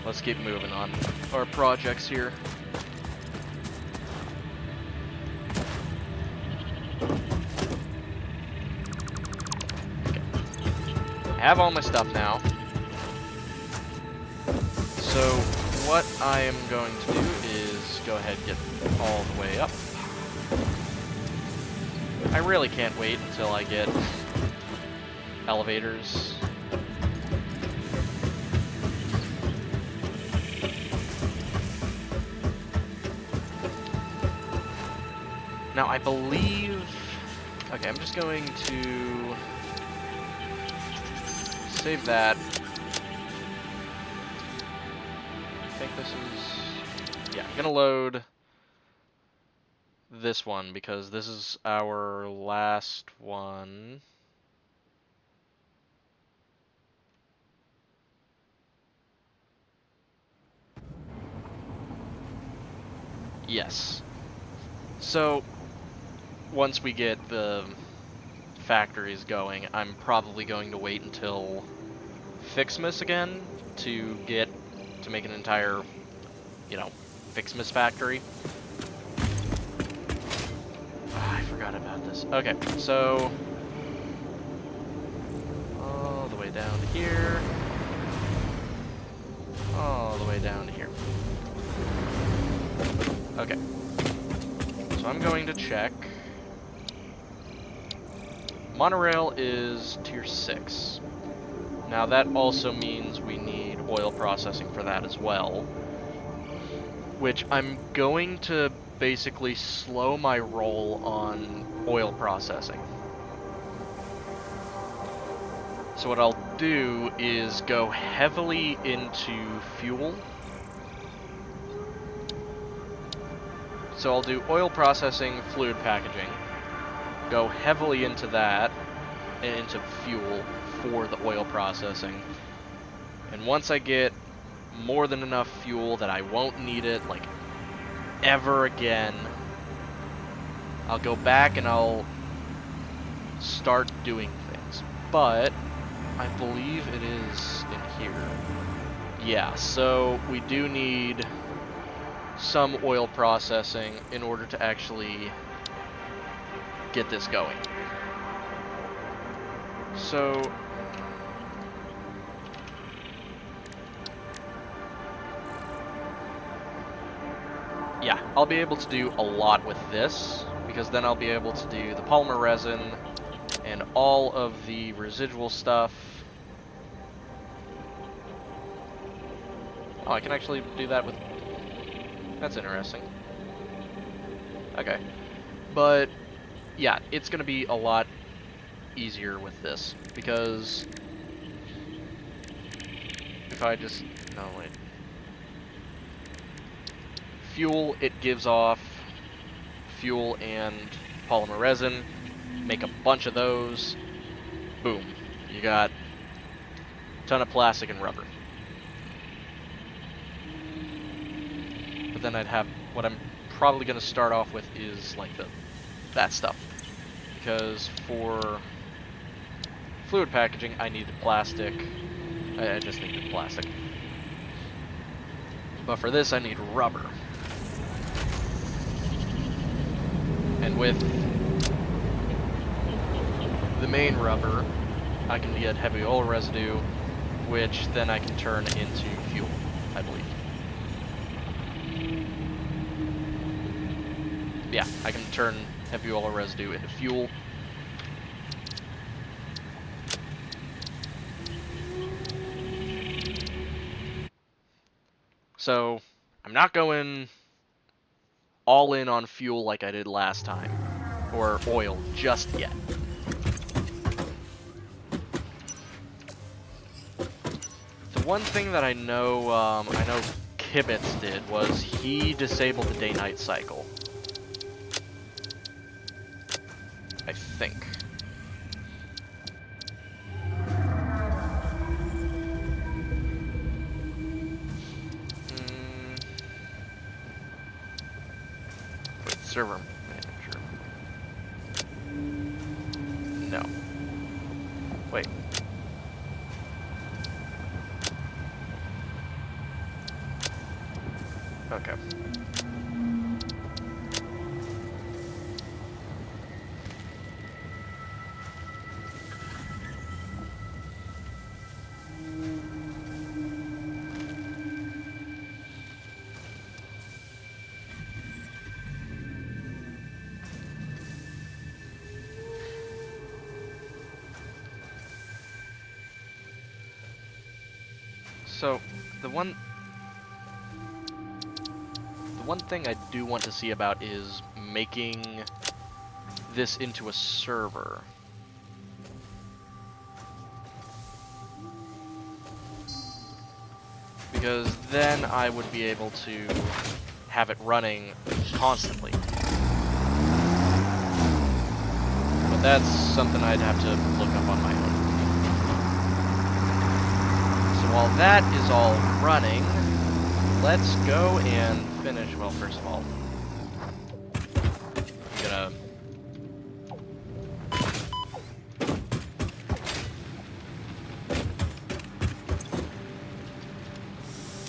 let's keep moving on our projects here. Okay. I have all my stuff now. So what I am going to do is go ahead and get all the way up. I really can't wait until I get elevators. Now I believe... Okay, I'm just going to save that. I think this is... Yeah, I'm gonna load this one because this is our last one. Yes. So, once we get the factories going, I'm probably going to wait until Fixmas again to make an entire, you know, Fixmas factory. I forgot about this. Okay, so all the way down to here, all the way down to here. Okay, so I'm going to check. Monorail is tier 6. Now that also means we need oil processing for that as well, which I'm going to basically slow my roll on oil processing. So what I'll do is go heavily into fuel. So I'll do oil processing, fluid packaging, go heavily into that, and into fuel for the oil processing. And once I get more than enough fuel that I won't need it, like, ever again, I'll go back and I'll start doing things. But I believe it is in here. Yeah, so we do need some oil processing in order to actually get this going. So yeah, I'll be able to do a lot with this, because then I'll be able to do the polymer resin and all of the residual stuff. Oh, I can actually do that with... That's interesting. Okay. But, yeah, it's going to be a lot easier with this, because if I just... No, wait. Fuel, it gives off fuel and polymer resin. Make a bunch of those. Boom. You got a ton of plastic and rubber. But then I'd have... What I'm probably going to start off with is, like, that stuff. Because for fluid packaging, I needed plastic. I just needed plastic. But for this, I need rubber. And with the main rubber, I can get heavy oil residue, which then I can turn into fuel, I believe. Yeah, I can turn heavy oil residue into fuel. So, I'm not going all in on fuel like I did last time, or oil just yet. The one thing that I know Kibitz did was he disabled the day-night cycle. I think. Wait, server manager. No. Wait. Okay. So, the one thing I do want to see about is making this into a server. because then I would be able to have it running constantly. But that's something I'd have to look up on my own. So while that is all running, let's go and finish. Well, first of all, I'm gonna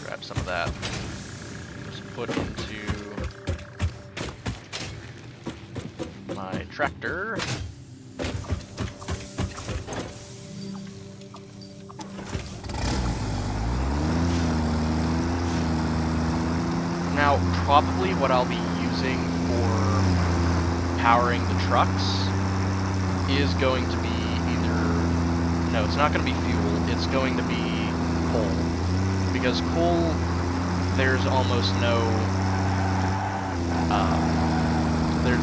grab some of that. Just put into my tractor. Now, probably what I'll be using for powering the trucks is going to be either... No, it's not going to be fuel. It's going to be coal. Because coal, there's almost no...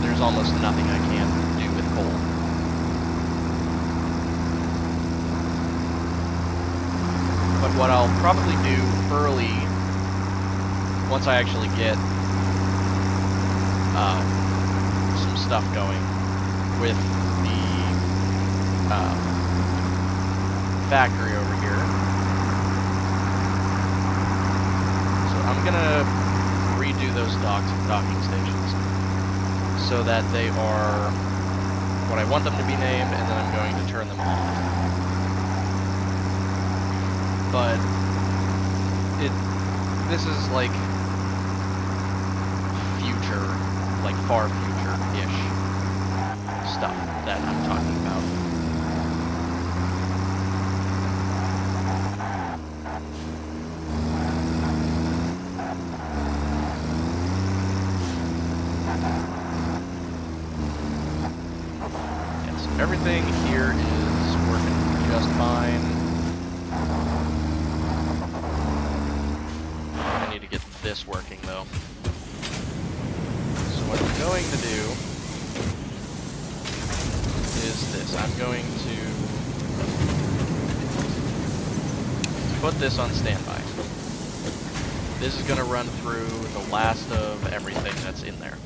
there's almost nothing I can do with coal. But what I'll probably do early, once I actually get some stuff going with the factory over here. So I'm gonna redo those docking stations so that they are what I want them to be named, and then I'm going to turn them on. But this is like future, like far future-ish stuff that I'm talking about. Yes, everything here is working just fine. This working though. So what I'm going to do is this. I'm going to put this on standby. This is going to run through the last of everything that's in there.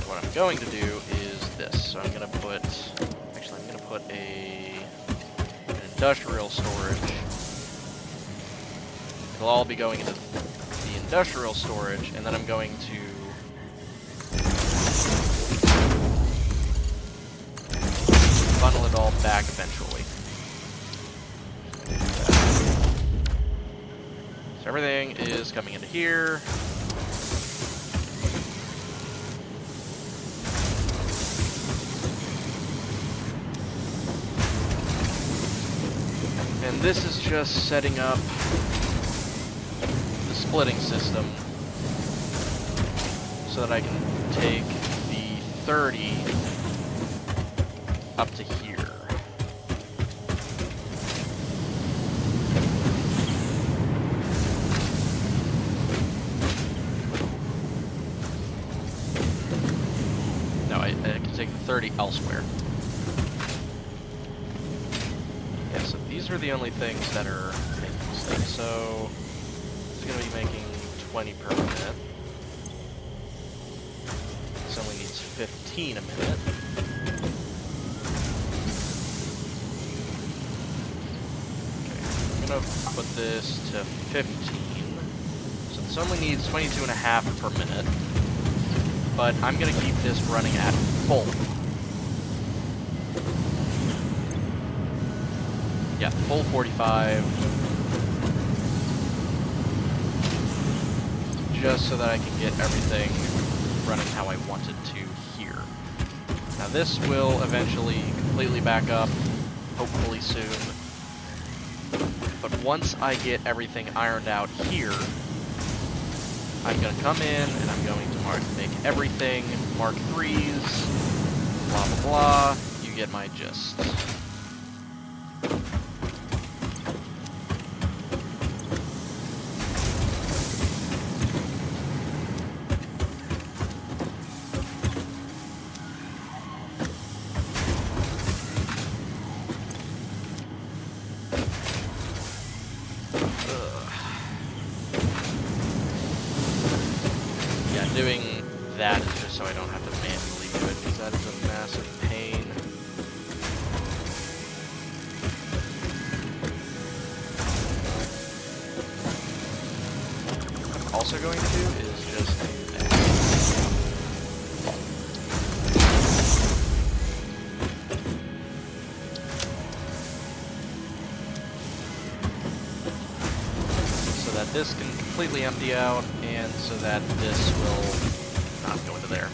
What I'm going to do is this. So I'm going to put, actually I'm going to put an industrial storage. It'll all be going into industrial storage, and then I'm going to funnel it all back eventually. So everything is coming into here. And this is just setting up splitting system so that I can take the 30 up to here. No, I can take the 30 elsewhere. Yeah, so these are the only things that are making this thing. So going to be making 20 per minute. This only needs 15 a minute. Okay, I'm going to put this to 15. So this only needs 22.5 per minute. But I'm going to keep this running at full. Yeah, full 45. Just so that I can get everything running how I want it to here. Now this will eventually completely back up, hopefully soon. But once I get everything ironed out here, I'm going to come in and I'm going to make everything Mark 3s, blah blah blah, you get my gist. doing that is just so I don't have to manually do it, because that is a massive pain. What I'm also going to do is just do that. So that this can completely empty out, and so that this will not go into there.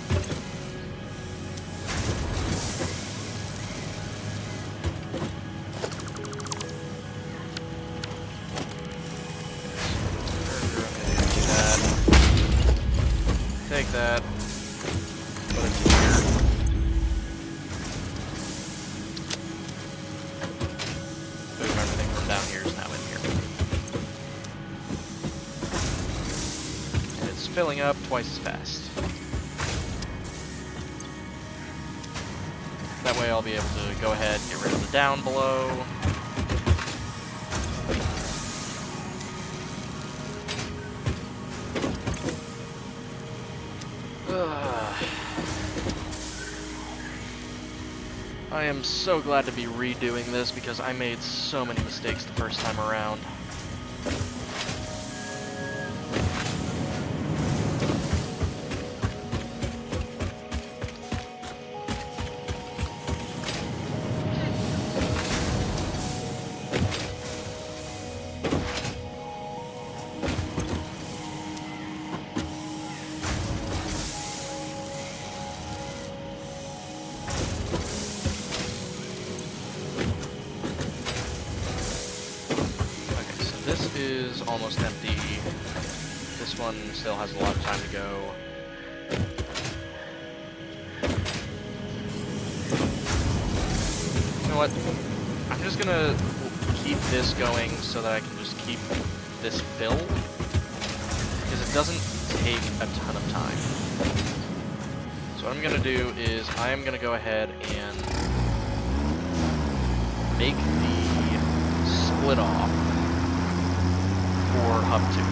Take that, put it here. Boom, everything from down here is now in here. And it's filling up twice as fast. That way I'll be able to go ahead and get rid of the down below. I am so glad to be redoing this because I made so many mistakes the first time around. This is almost empty. This one still has a lot of time to go. You know what? I'm just gonna keep this going so that I can just keep this filled, because it doesn't take a ton of time. So what I'm gonna do is I am gonna go ahead and make the split off for hub 2.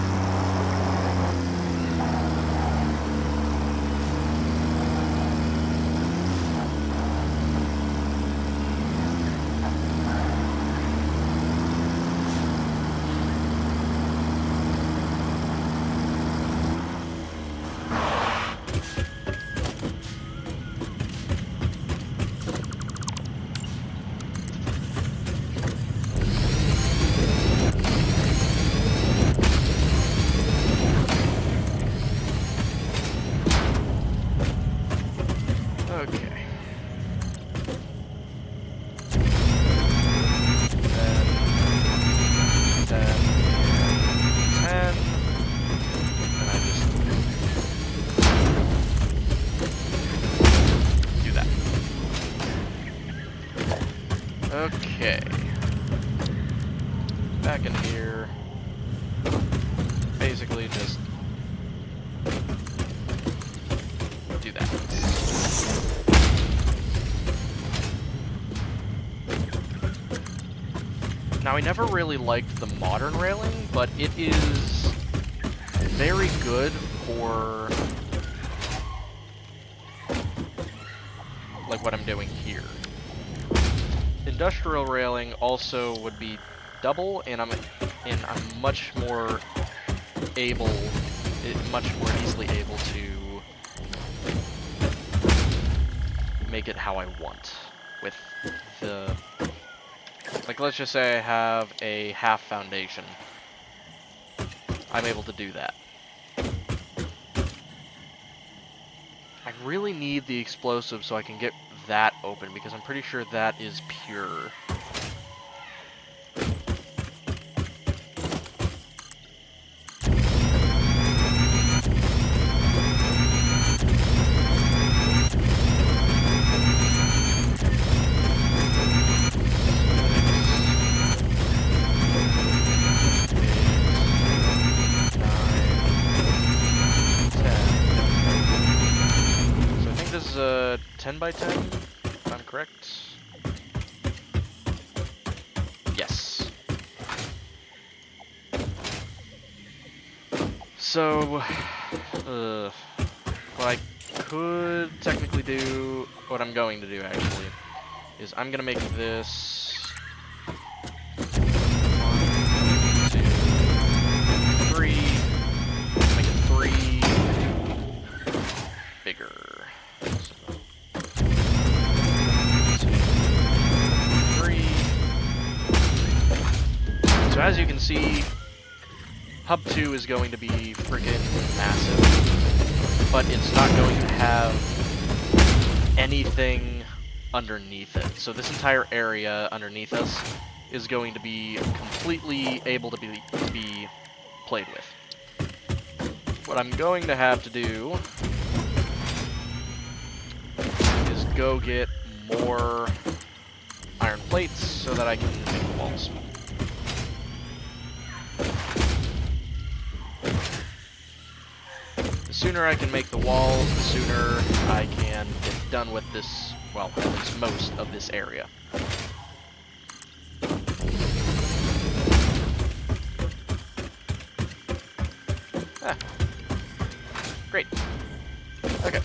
Okay. Then 10. And I just do that. Okay. Back in here. Basically just do that. Now, I never really liked the modern railing, but it is very good for, like, what I'm doing here. Industrial railing also would be double, and I'm much more easily able to make it how I want with the. Like, let's just say I have a half foundation. I'm able to do that. I really need the explosive so I can get that open, because I'm pretty sure that is pure. This is a 10 by 10, if I'm correct. Yes. So, what I could technically do, what I'm going to do actually, is I'm gonna make this 1, 2, 3. Make it 3 bigger. So, 3. So as you can see, Hub 2 is going to be freaking massive, but it's not going to have anything underneath it. So this entire area underneath us is going to be completely able to be played with. What I'm going to have to do is go get more iron plates so that I can make the walls. The sooner I can make the walls, the sooner I can get done with this, well, at least most of this area. Ah. Great. Okay.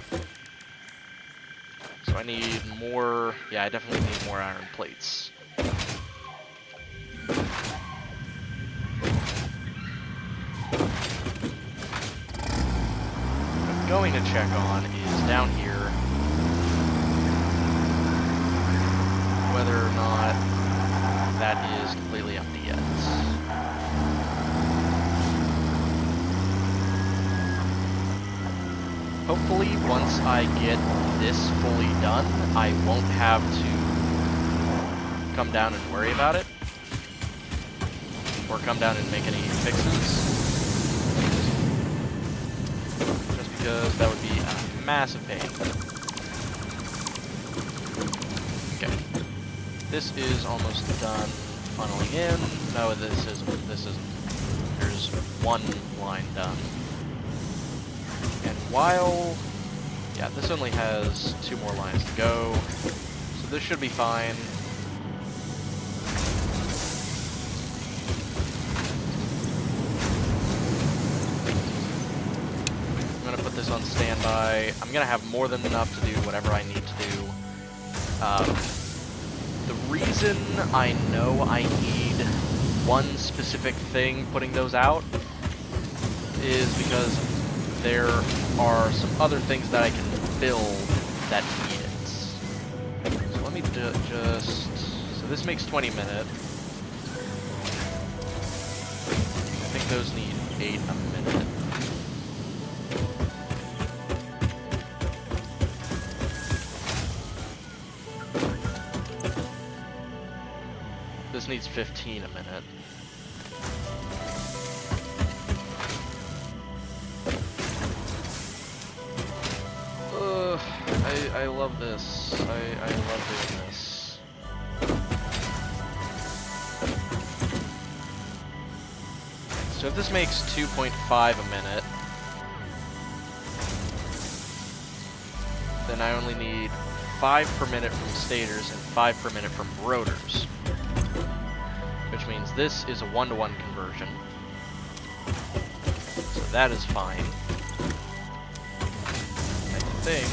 So I need more, yeah, I definitely need more iron plates. Going to check on is down here whether or not that is completely empty yet. Hopefully once I get this fully done, I won't have to come down and worry about it, or come down and make any fixes. Because that would be a massive pain. Okay. This is almost done funneling in. No, this isn't. This isn't. There's one line done. And while... yeah, this only has 2 more lines to go. So this should be fine. This on standby. I'm gonna have more than enough to do whatever I need to do. The reason I know I need one specific thing putting those out is because there are some other things that I can build that need it. So let me just... so this makes 20 minutes. I think those need 8 a minute. This needs 15 a minute. I love this. I love doing this. So if this makes 2.5 a minute, then I only need 5 per minute from stators and 5 per minute from rotors. Which means this is a 1-to-1 conversion. So that is fine. I think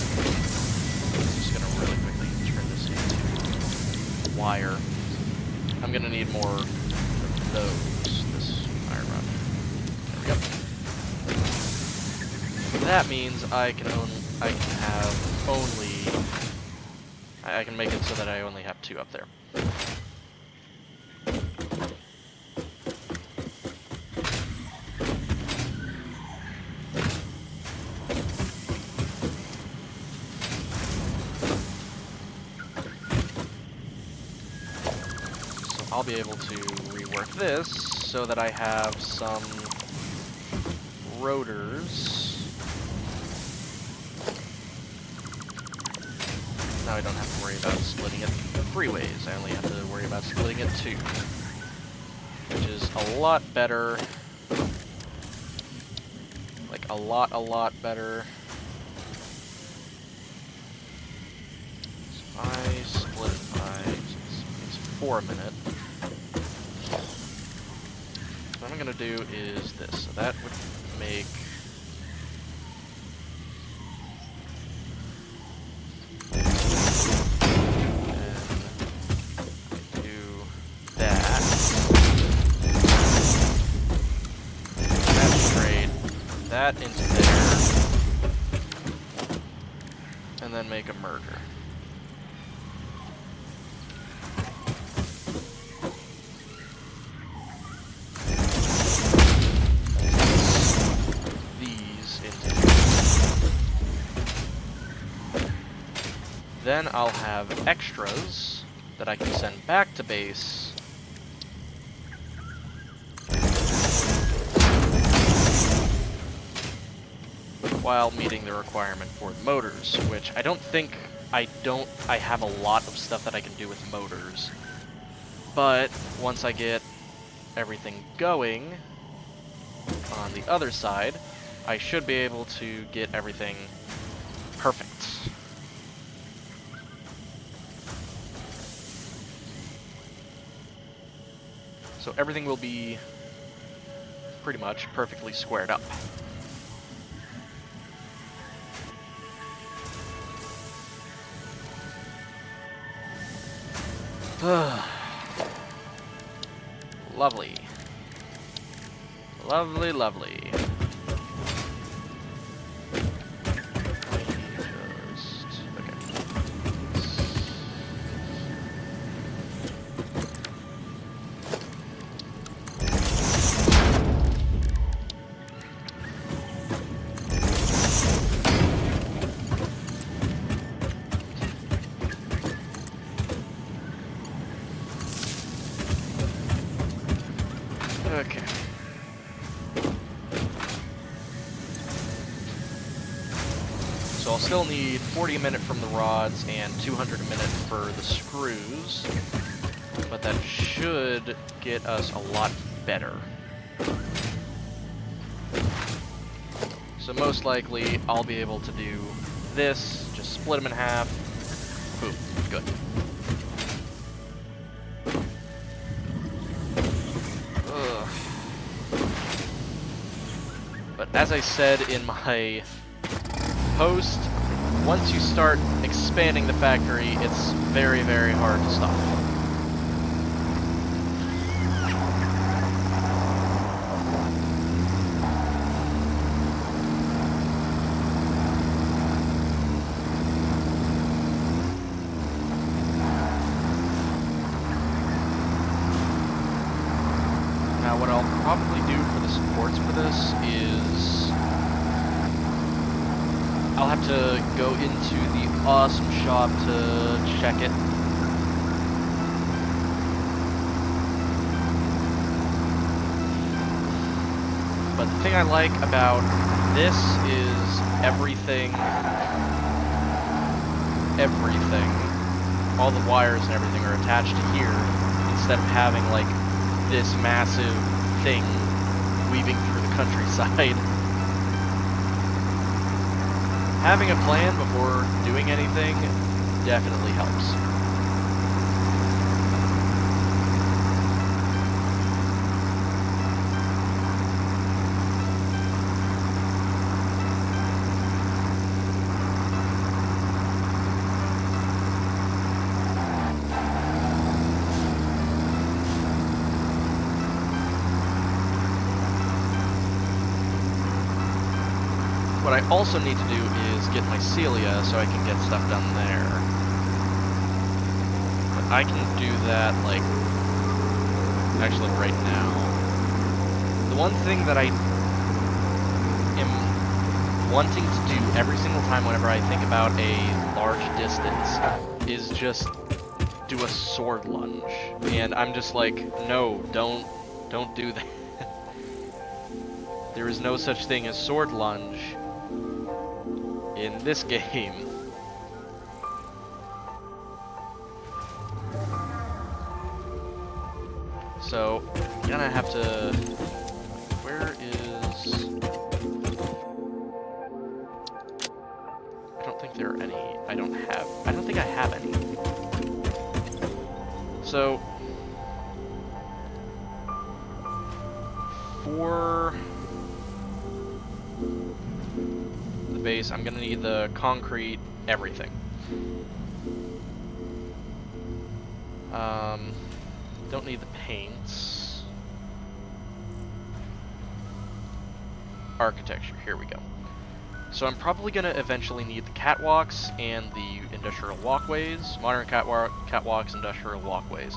I'm just gonna really quickly turn this into wire. I'm gonna need more of those. This iron rod. There we go. That means I can make it so that I only have 2 up there. I'll be able to rework this so that I have some rotors. Now I don't have to worry about splitting it 3 ways. I only have to worry about splitting it 2. Which is a lot better. Like a lot better. So I split it by, it's 4 a minute. What I'm gonna do is this. So that would make that into there. And then make a merger. These into here. Then I'll have extras that I can send back to base. While meeting the requirement for the motors, which I don't think I have a lot of stuff that I can do with motors. But once I get everything going on the other side, I should be able to get everything perfect. So everything will be pretty much perfectly squared up. Lovely. Lovely, lovely. Okay. So I'll still need 40 a minute from the rods and 200 a minute for the screws, but that should get us a lot better. So most likely I'll be able to do this, just split them in half. Boom, good. But as I said in my post, once you start expanding the factory, it's very, very hard to stop. Now what I'll probably do for the supports for this is I'll have to go into the awesome shop to check it. But the thing I like about this is everything, all the wires and everything are attached to here instead of having like this massive thing weaving through the countryside. Having a plan before doing anything definitely helps. What I also need to do is get my Celia so I can get stuff done there. But I can do that, like, actually right now. The one thing that I am wanting to do every single time whenever I think about a large distance is just do a sword lunge. And I'm just like, no, don't do that. There is no such thing as sword lunge in this game. So, gonna have to... Where is... I don't think there are any... I don't think I have any. So... For... base, I'm gonna need the concrete, everything. Don't need the paints. architecture. Here we go. So I'm probably going to eventually need the catwalks and the industrial walkways, modern catwalks, industrial walkways.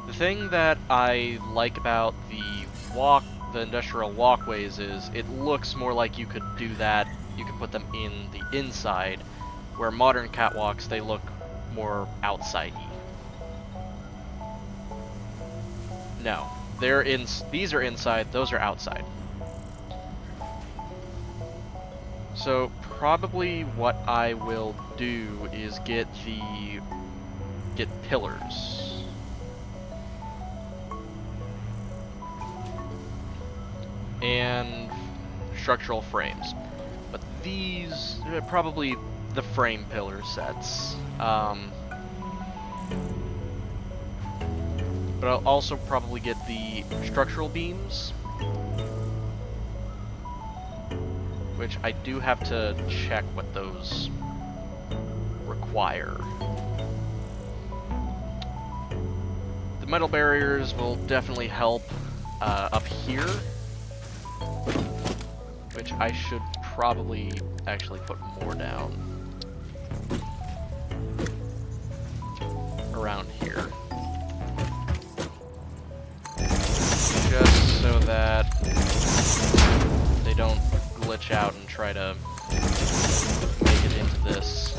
The thing that I like about the industrial walkways is it looks more like you could do that, you could put them in the inside, where modern catwalks, they look more outside-y. No, these are inside, those are outside. So probably what I will do is get pillars. And structural frames. But these, probably the frame pillar sets. But I'll also probably get the structural beams, which I do have to check what those require. The metal barriers will definitely help up here, which I should probably actually put more down around here. Just so that they don't glitch out and try to make it into this.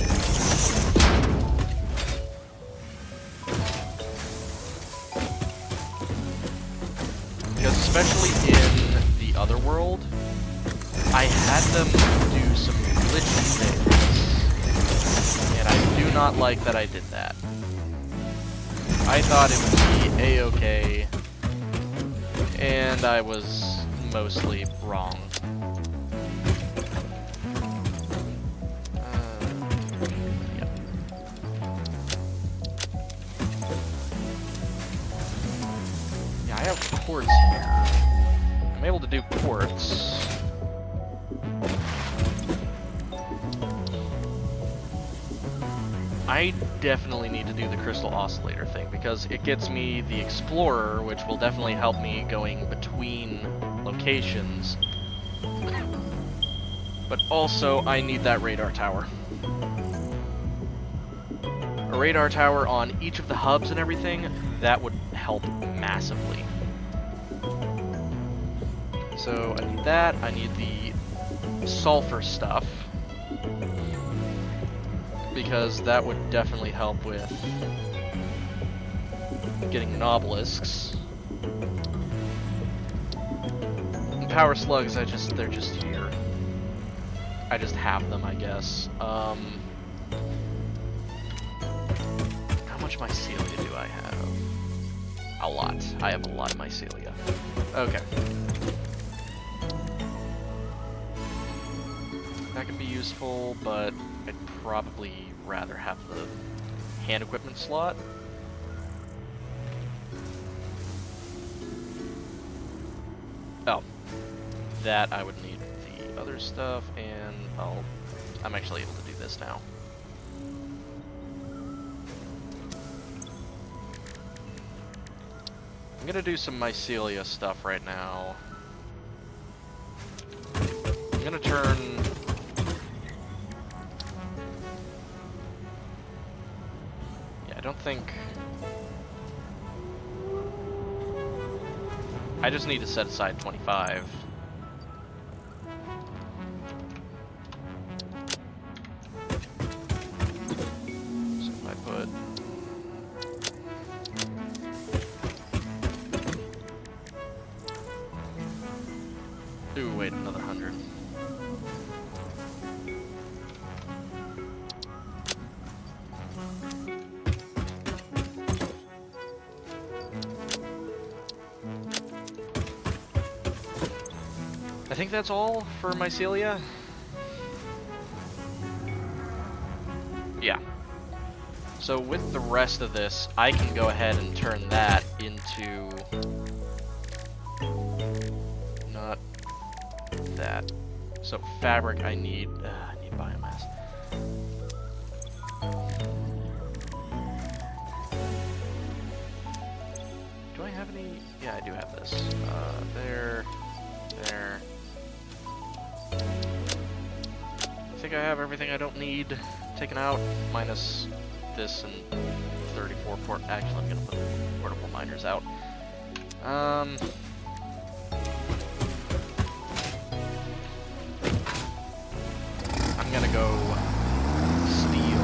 Because especially in the other world, I had them do some glitchy things, and I do not like that I did that. I thought it would be a-okay, and I was mostly wrong. Yep. Yeah, I have quartz here. I'm able to do quartz. I definitely need to do the crystal oscillator thing because it gets me the explorer, which will definitely help me going between locations. But also, I need that radar tower. A radar tower on each of the hubs and everything, that would help massively. So I need that, I need the sulfur stuff, because that would definitely help with getting obelisks. And power slugs, they're just here. I just have them, I guess. How much mycelia do I have? A lot. I have a lot of mycelia. Okay. That could be useful, but I'd probably rather have the hand equipment slot. Oh, that I would need the other stuff, and I'm actually able to do this now. I'm gonna do some mycelia stuff right now. I'm gonna turn... Yeah, I don't think... I just need to set aside 25. So if I put... Ooh, wait, another 100. I think that's all for mycelia. Yeah. So with the rest of this, I can go ahead and turn that into... Not that. So fabric, I need biomass. Do I have any? Yeah, I do have this. There. think I have everything I don't need taken out, minus this and 34 port. Actually, I'm gonna put the portable miners out. I'm gonna go steal.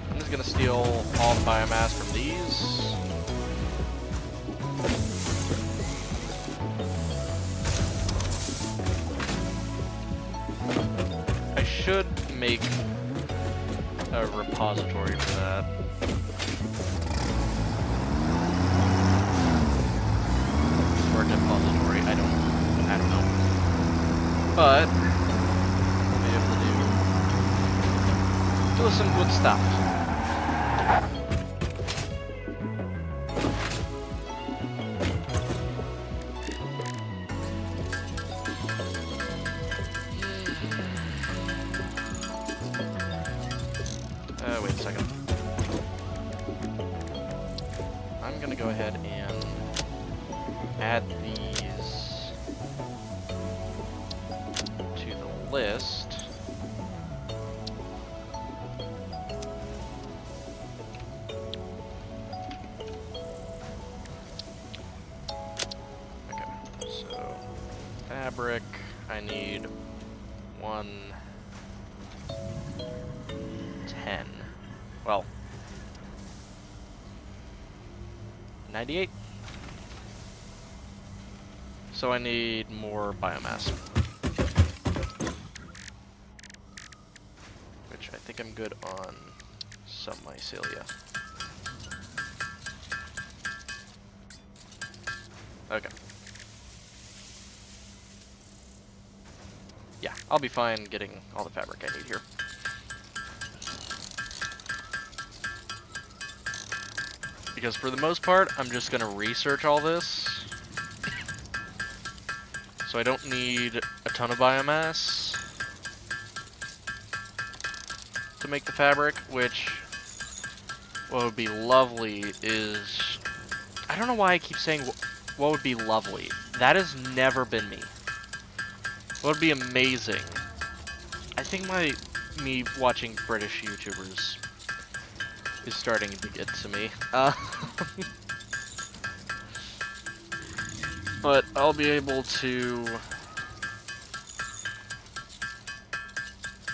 I'm just gonna steal all the biomass from these. I should make a repository for that. Or a depository, I don't know. But we'll be able to do some good stuff. Wait a second. I'm gonna go ahead and add these to the list. Okay, so fabric, I need 110. Well, 98. So I need more biomass. Which I think I'm good on some mycelia. Okay. Yeah, I'll be fine getting all the fabric I need here. Because for the most part, I'm just gonna research all this. So I don't need a ton of biomass to make the fabric, which what would be lovely is... I don't know why I keep saying what would be lovely. That has never been me. What would be amazing? I think me watching British YouTubers is starting to get to me. But I'll be able to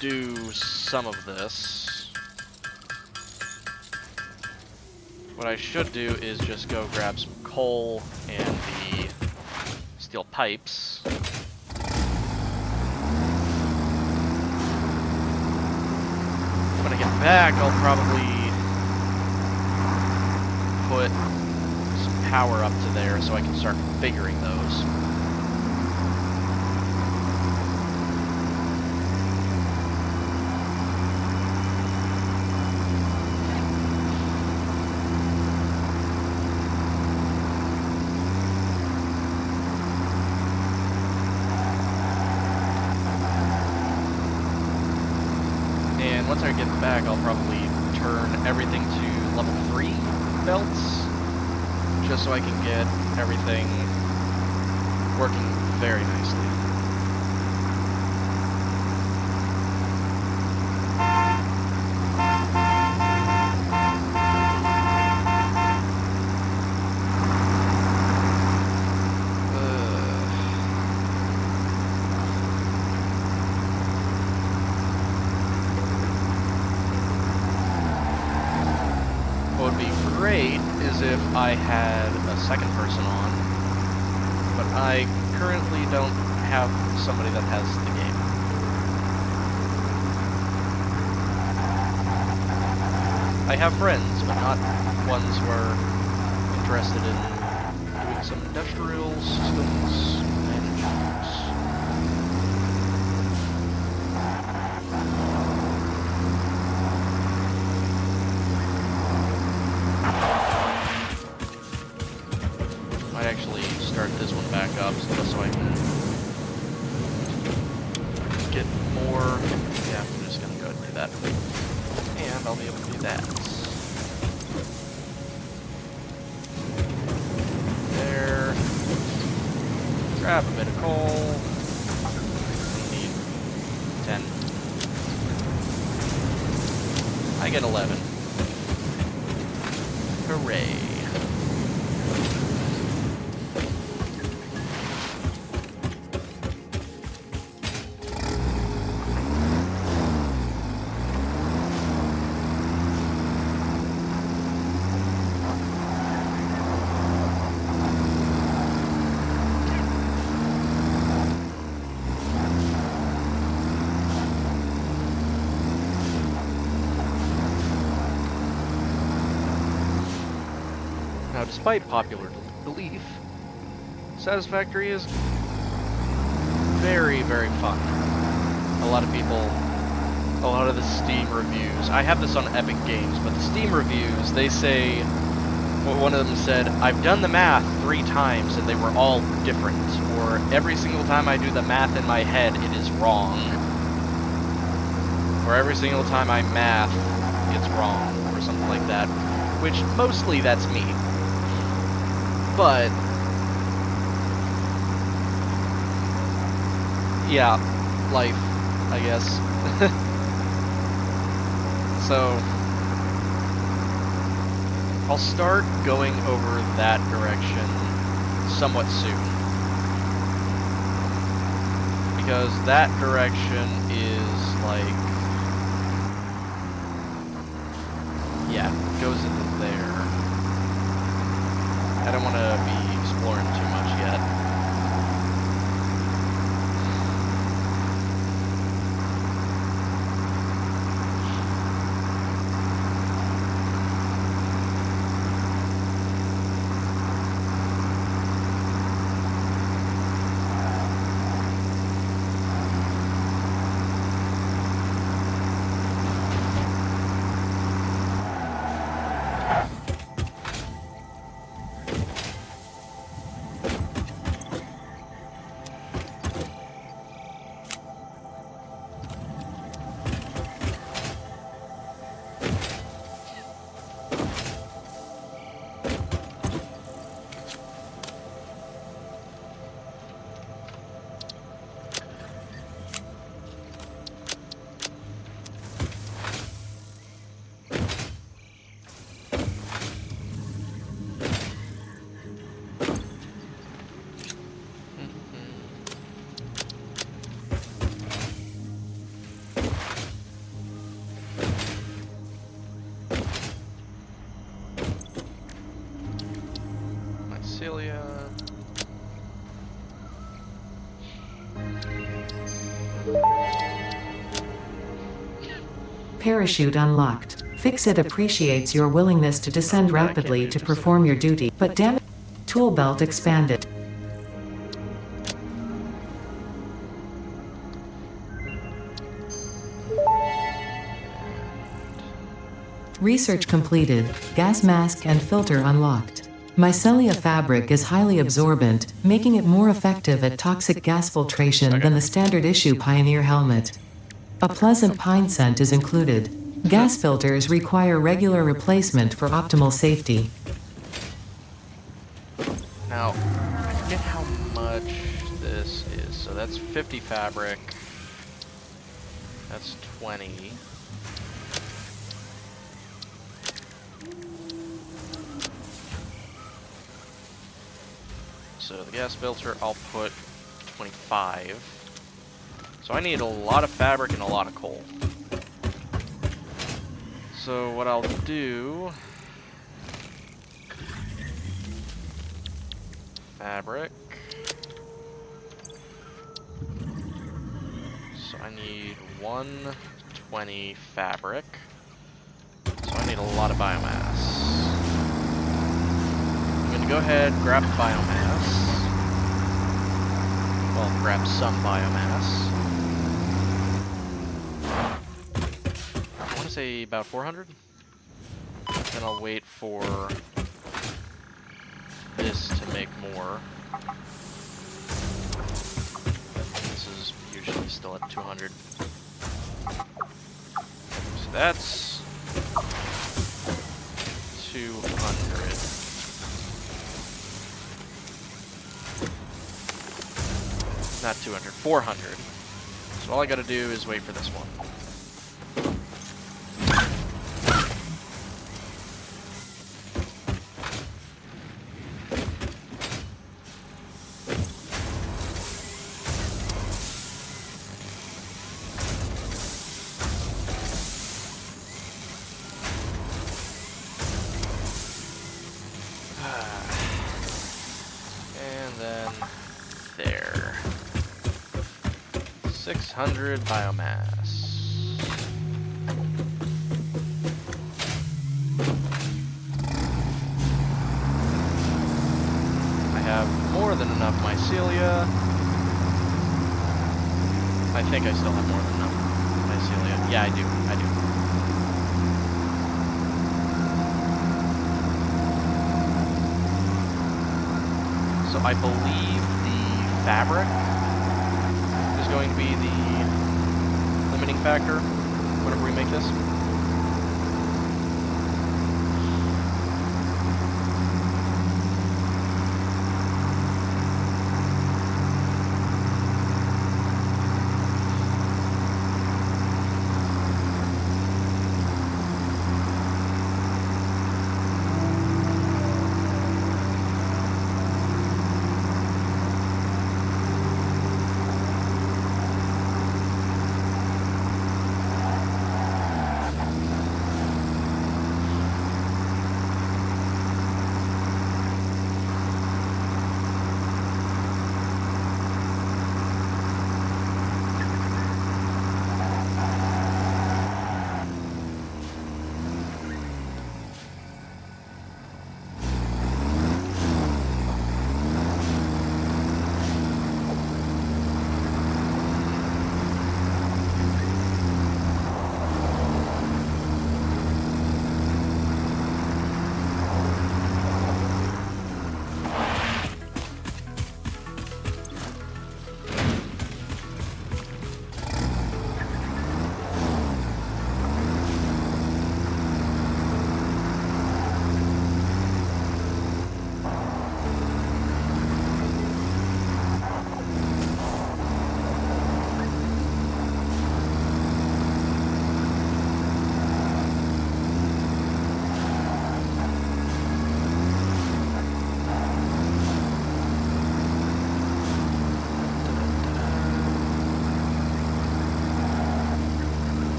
do some of this. What I should do is just go grab some coal and the steel pipes. When I get back, I'll probably put some power up to there so I can start configuring those. And once I get back, I'll probably turn everything to level 3 belts, just so I can get everything working very nicely. What would be great is if I had a second person on, but I currently don't have somebody that has the game. I have friends, but not ones who are interested in doing some industrial systems management. get more. Yeah, I'm just gonna go ahead and do that. And I'll be able to do that. There. Grab a bit of coal. We need 10. I get 11. Hooray. Now, despite popular belief, Satisfactory is very, very fun. A lot of the Steam reviews, I have this on Epic Games, but the Steam reviews, they say, one of them said, I've done the math 3 times and they were all different, or every single time I do the math in my head, it is wrong, or every single time I math, it's wrong, or something like that, which mostly that's me. But, yeah, life, I guess. So, I'll start going over that direction somewhat soon. Because that direction is like, yeah, goes into there. I don't want to be exploring too much yet. Parachute unlocked. Fix-It appreciates your willingness to descend rapidly to perform your duty, but damn it, tool belt expanded. Research completed. Gas mask and filter unlocked. Mycelia fabric is highly absorbent, making it more effective at toxic gas filtration than the standard issue Pioneer helmet. A pleasant pine scent is included. Gas filters require regular replacement for optimal safety. Now, I forget how much this is. So that's 50 fabric. That's 20. So the gas filter, I'll put 25. So I need a lot of fabric and a lot of coal. So what I'll do... Fabric. So I need 120 fabric. So I need a lot of biomass. I'm gonna go ahead, grab biomass. Well, grab some biomass. I want to say about 400. Then I'll wait for this to make more. This is usually still at 200. So that's 200. Not 200, 400. So all I gotta do is wait for this one. And then there. 600 biomass. I have more than enough mycelia. I think I still have more than enough mycelia. Yeah, I do. I do. So I believe the fabric is going to be the limiting factor whenever we make this.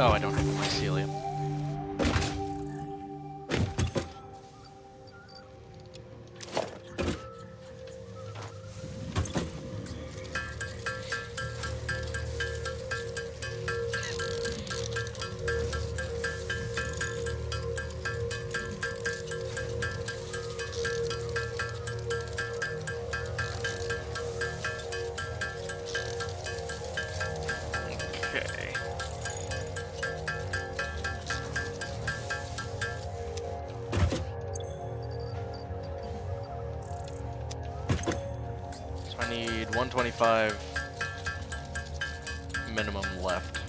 Oh, I don't have a mycelium. need 125 minimum left.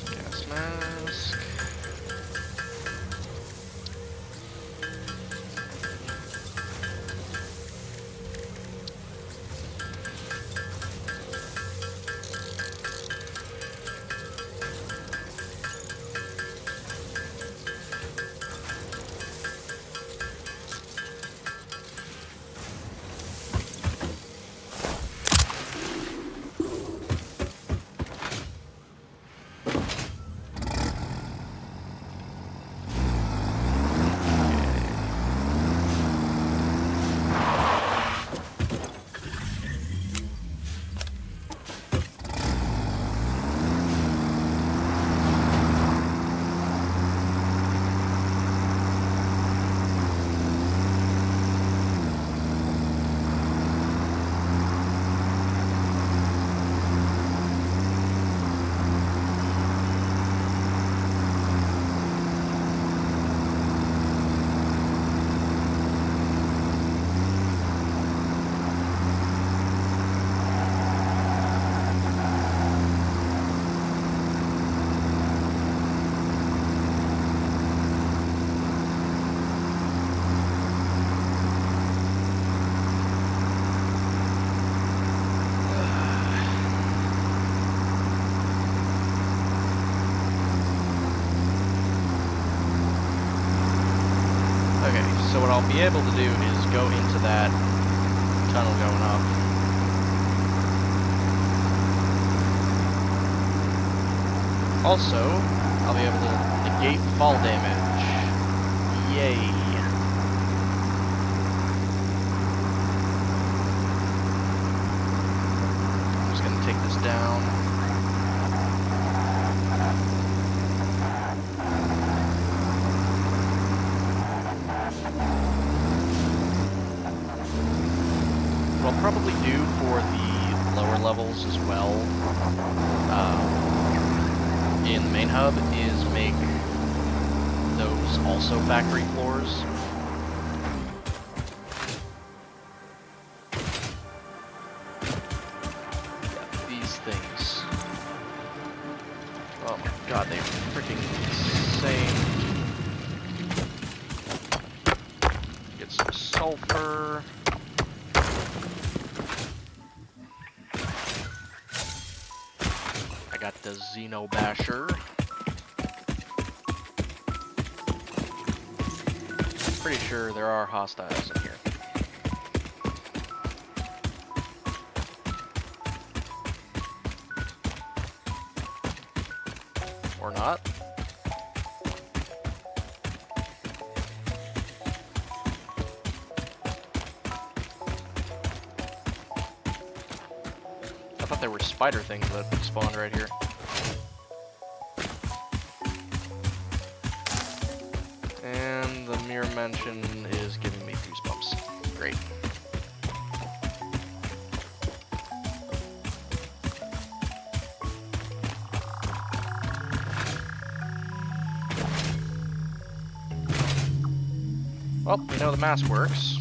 Gas mask. Okay, so what I'll be able to do is go into that tunnel going up. Also, I'll be able to negate fall damage. Yay. I'm just gonna take this down. What I'll probably do for the lower levels as well, in the main hub, is make those also factory floors. Yeah, these things. Oh my god, they're freaking insane. Get some sulfur. I got the Xeno Basher. Pretty sure there are hostiles in here. Or not. I thought there were spider things that spawned right here. And the mirror mention is giving me goosebumps. Great. Well, we know the mask works.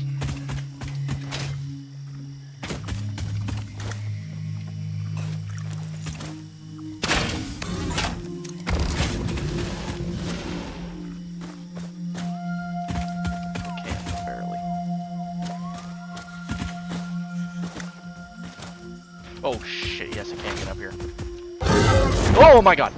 Oh shit, yes I can get up here. Oh my god!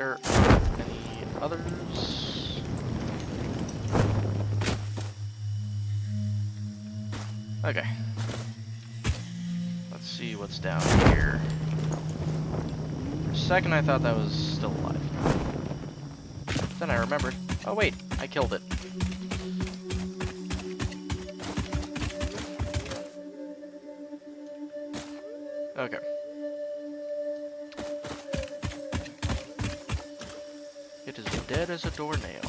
there are any others? Okay. Let's see what's down here. For a second I thought that was still alive. Then I remembered. Oh wait, I killed it. Okay. It is dead as a doornail.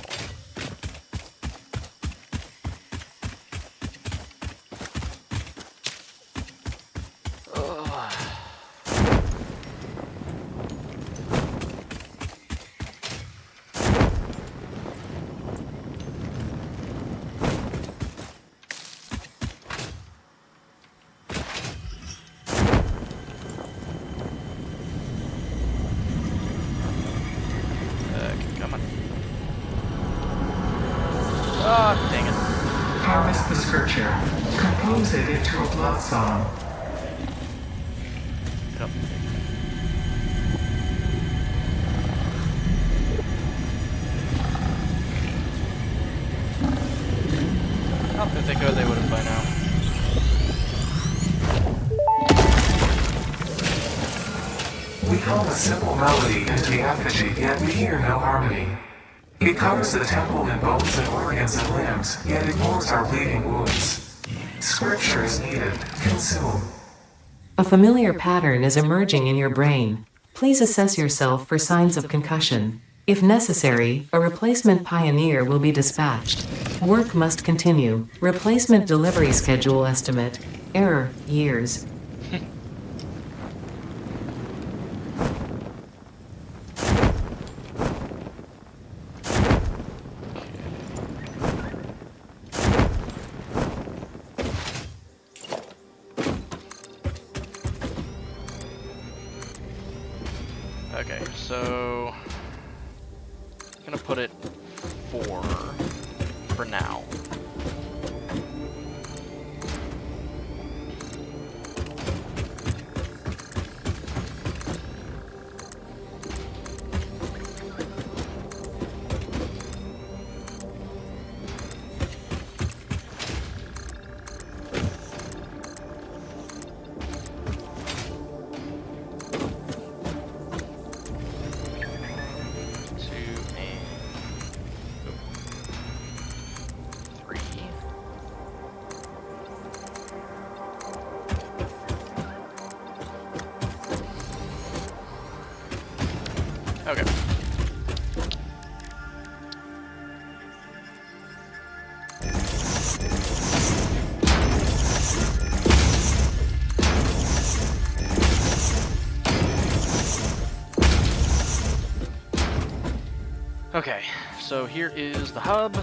Ugh. Come on. Oh, dang it. Harvest the scripture. Compose it into a blood song. Yep. Oh, if they could, they would have by now. We hum a simple melody into the effigy, yet we hear no harmony. It covers the temple in bones and organs and limbs, yet ignores our bleeding wounds. Scripture is needed. Consume. A familiar pattern is emerging in your brain. Please assess yourself for signs of concussion. If necessary, a replacement pioneer will be dispatched. Work must continue. Replacement delivery schedule estimate. Error, years. Okay, so I'm gonna put it 4 for now. Okay. Okay, so here is the hub.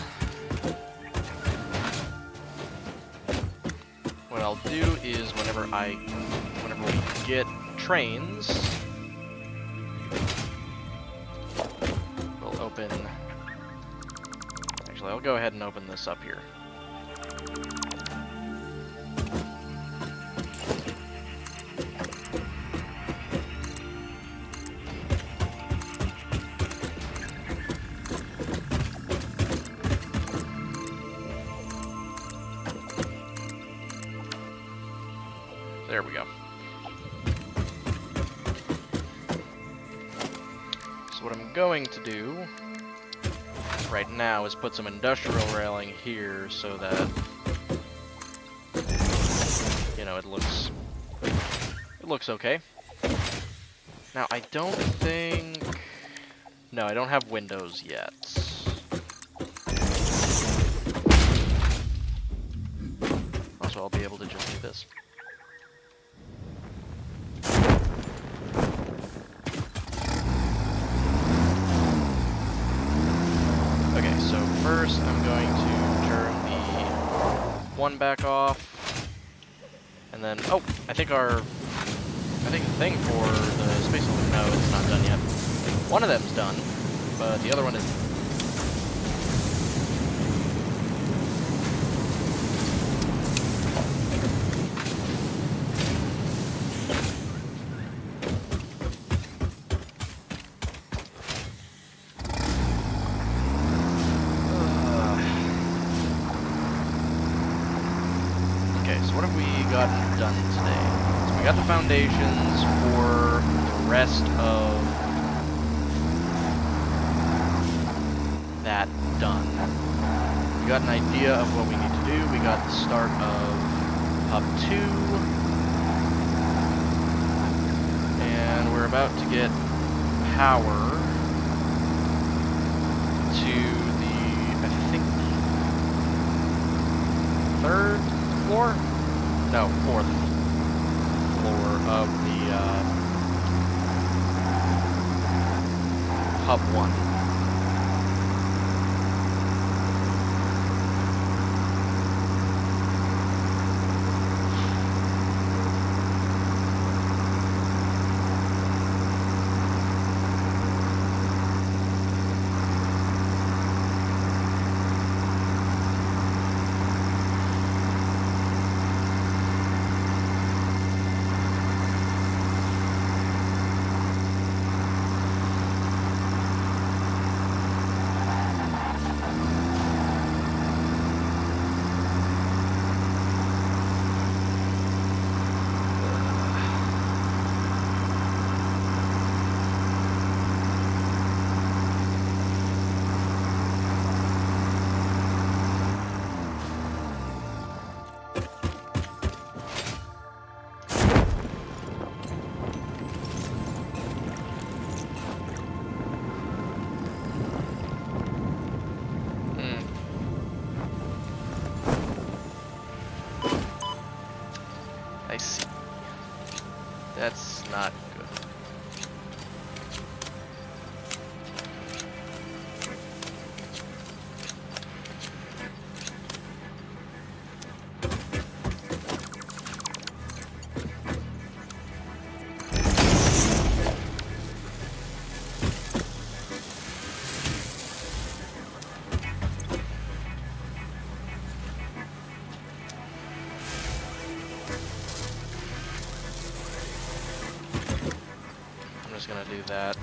What I'll do is whenever we get trains, we'll open. Actually, I'll go ahead and open this up here. There we go. So what I'm going to do right now is put some industrial railing here so that, you know, it looks okay. Now I don't think, no, I don't have windows yet. Also, I'll be able to just do this. Okay, so first I'm going to turn the one back off, and then, oh, I think the thing for the space element, no, it's not done yet. One of them's done, but the other one isn't. gotten done today? So we got the foundations for the rest of that done. We got an idea of what we need to do. We got the start of Hub 2. And we're about to get power to the, I think, 3rd floor? No, 4th floor of the Hub 1. I see. That's not good. I'm just gonna do that.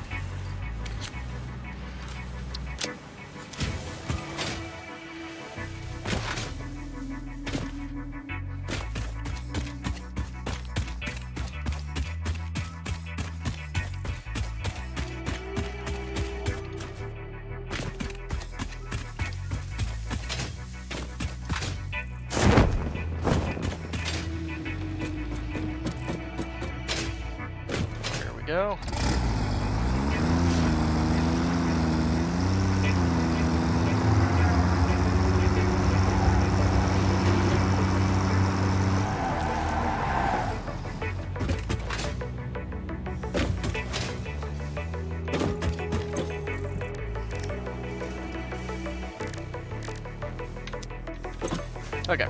There we go. Okay.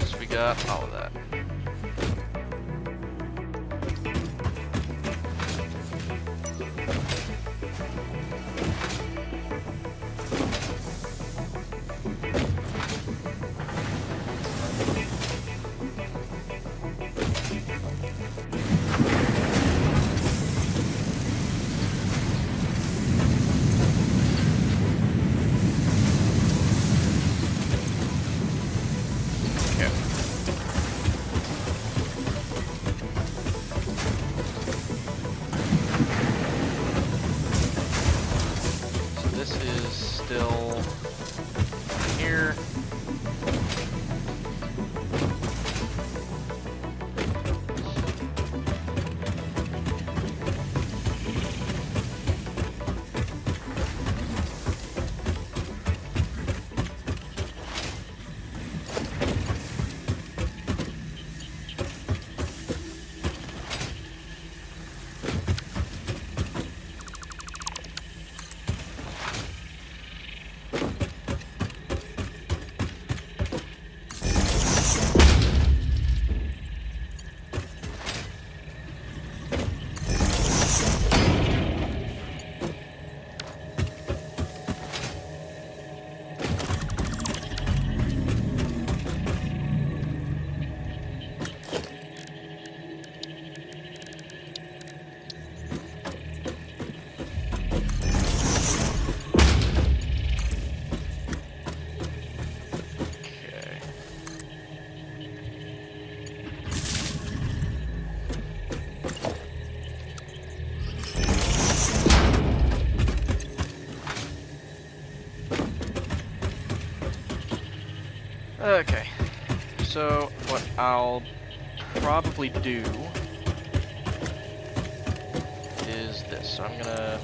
So we got all of that. Okay. So what I'll probably do is this. So I'm gonna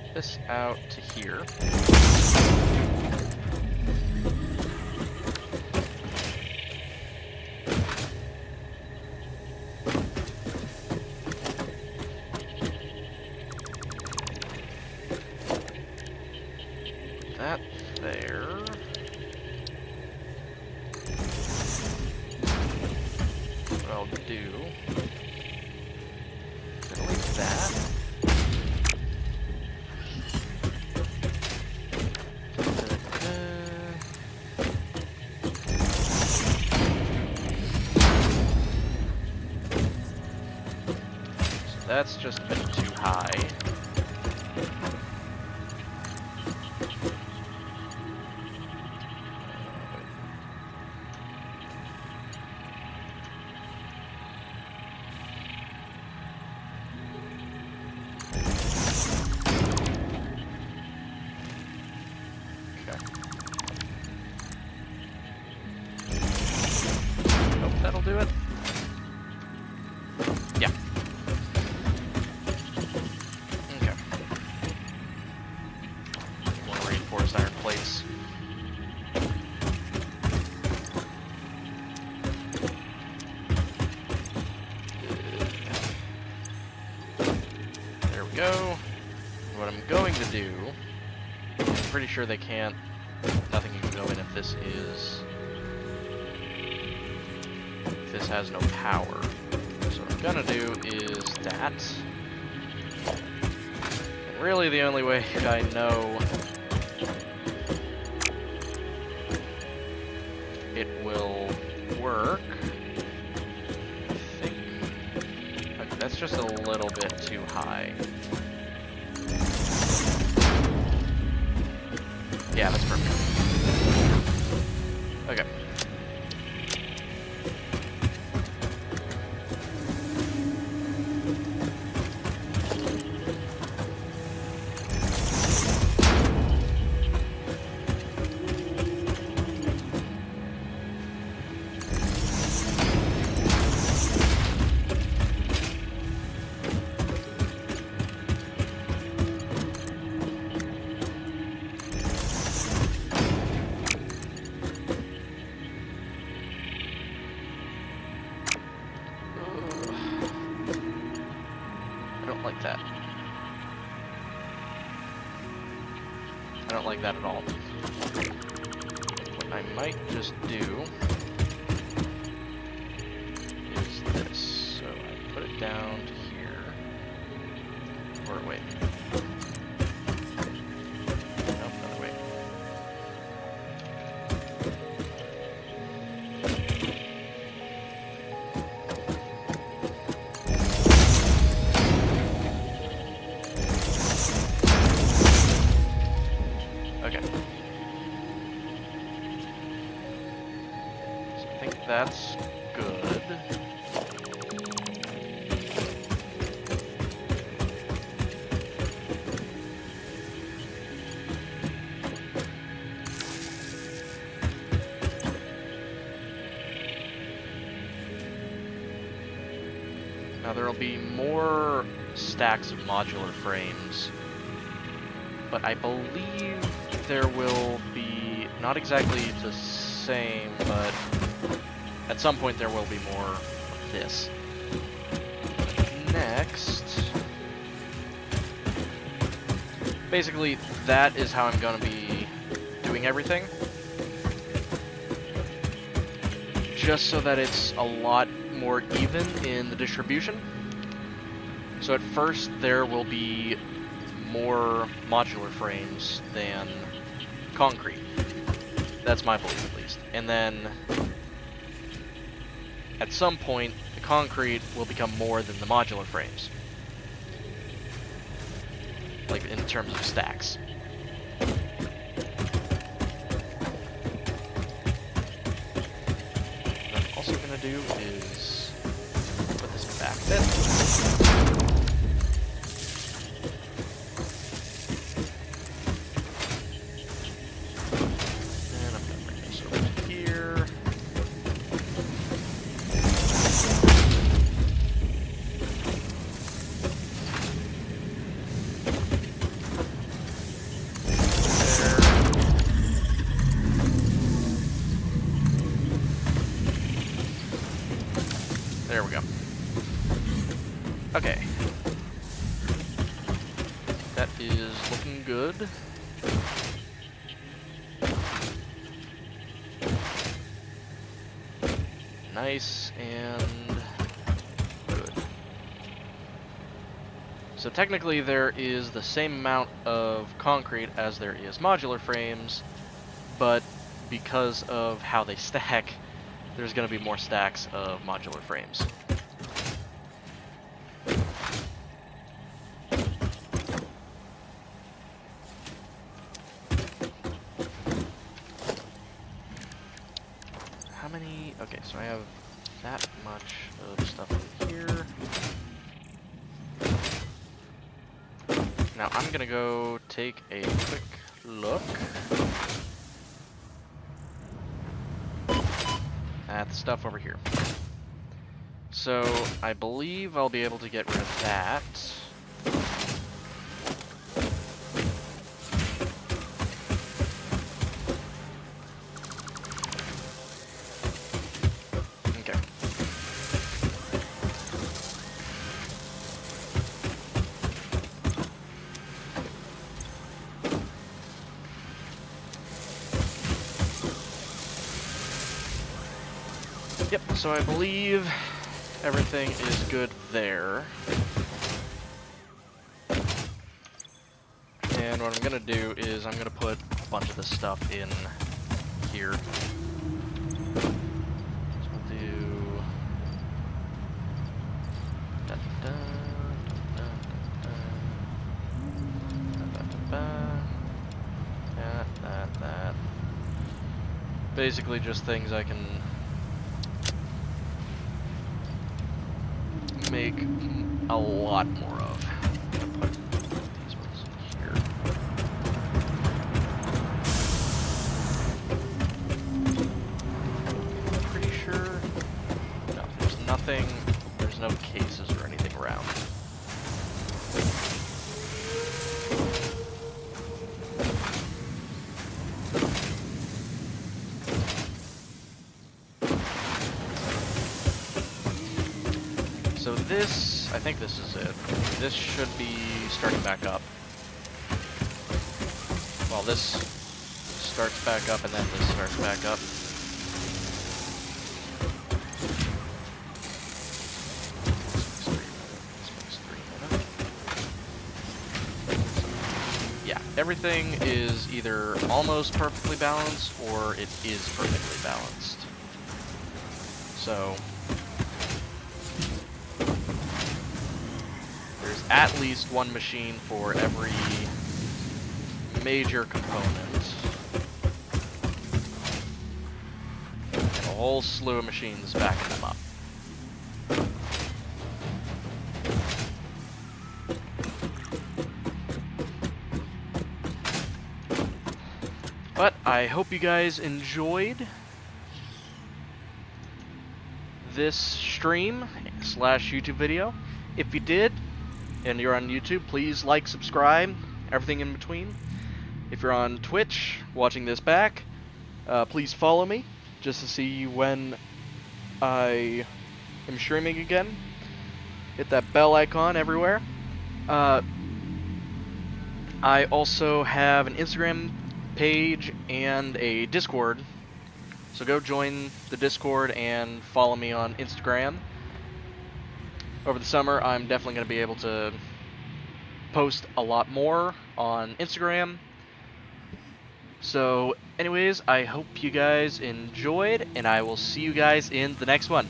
pull this out to here. That there. What I'll do, delete that. So that's just a bit too high. That'll do it. Yeah. Okay. More reinforced iron plates. There we go. What I'm going to do, I'm pretty sure they can't, nothing can go in if this is, this has no power. So what I'm gonna do is that. And really the only way I know it will work, I think, okay, that's just a little bit too high. Yeah, that's perfect. Okay. Like that. I don't like that at all. What I might just do is this. So I put it down to here. Or wait. Nope, another way. Okay. So I think that's good. Now there'll be more stacks of modular frames, but I believe there will be, not exactly the same, but at some point there will be more of this. Next, basically that is how I'm going to be doing everything. Just so that it's a lot more even in the distribution. So at first there will be more modular frames than concrete. That's my belief, at least. And then at some point the concrete will become more than the modular frames, like in terms of stacks. What I'm also gonna do is put this back a bit. is looking good. Nice and good. So technically there is the same amount of concrete as there is modular frames, but because of how they stack, there's going to be more stacks of modular frames. How many? Okay, so I have that much of stuff in here. Now I'm gonna go take a quick look at the stuff over here. So I believe I'll be able to get rid of that. Okay. Yep, so I believe everything is good there. And what I'm gonna do is I'm gonna put a bunch of this stuff in here. So we'll do that. Basically just things I can make a lot more of. I'm gonna put these ones in here. I'm pretty sure. No, there's nothing. There's no cases or anything around. So this, I think this is it. This should be starting back up. Well, this starts back up and then this starts back up. Yeah, everything is either almost perfectly balanced or it is perfectly balanced. So at least one machine for every major component. And a whole slew of machines backing them up. But I hope you guys enjoyed this stream / YouTube video. If you did, and you're on YouTube, please like, subscribe, everything in between. If you're on Twitch watching this back, please follow me just to see when I am streaming again. Hit that bell icon everywhere. I also have an Instagram page and a Discord, so go join the Discord and follow me on Instagram. Over the summer, I'm definitely going to be able to post a lot more on Instagram. So anyways, I hope you guys enjoyed, and I will see you guys in the next one.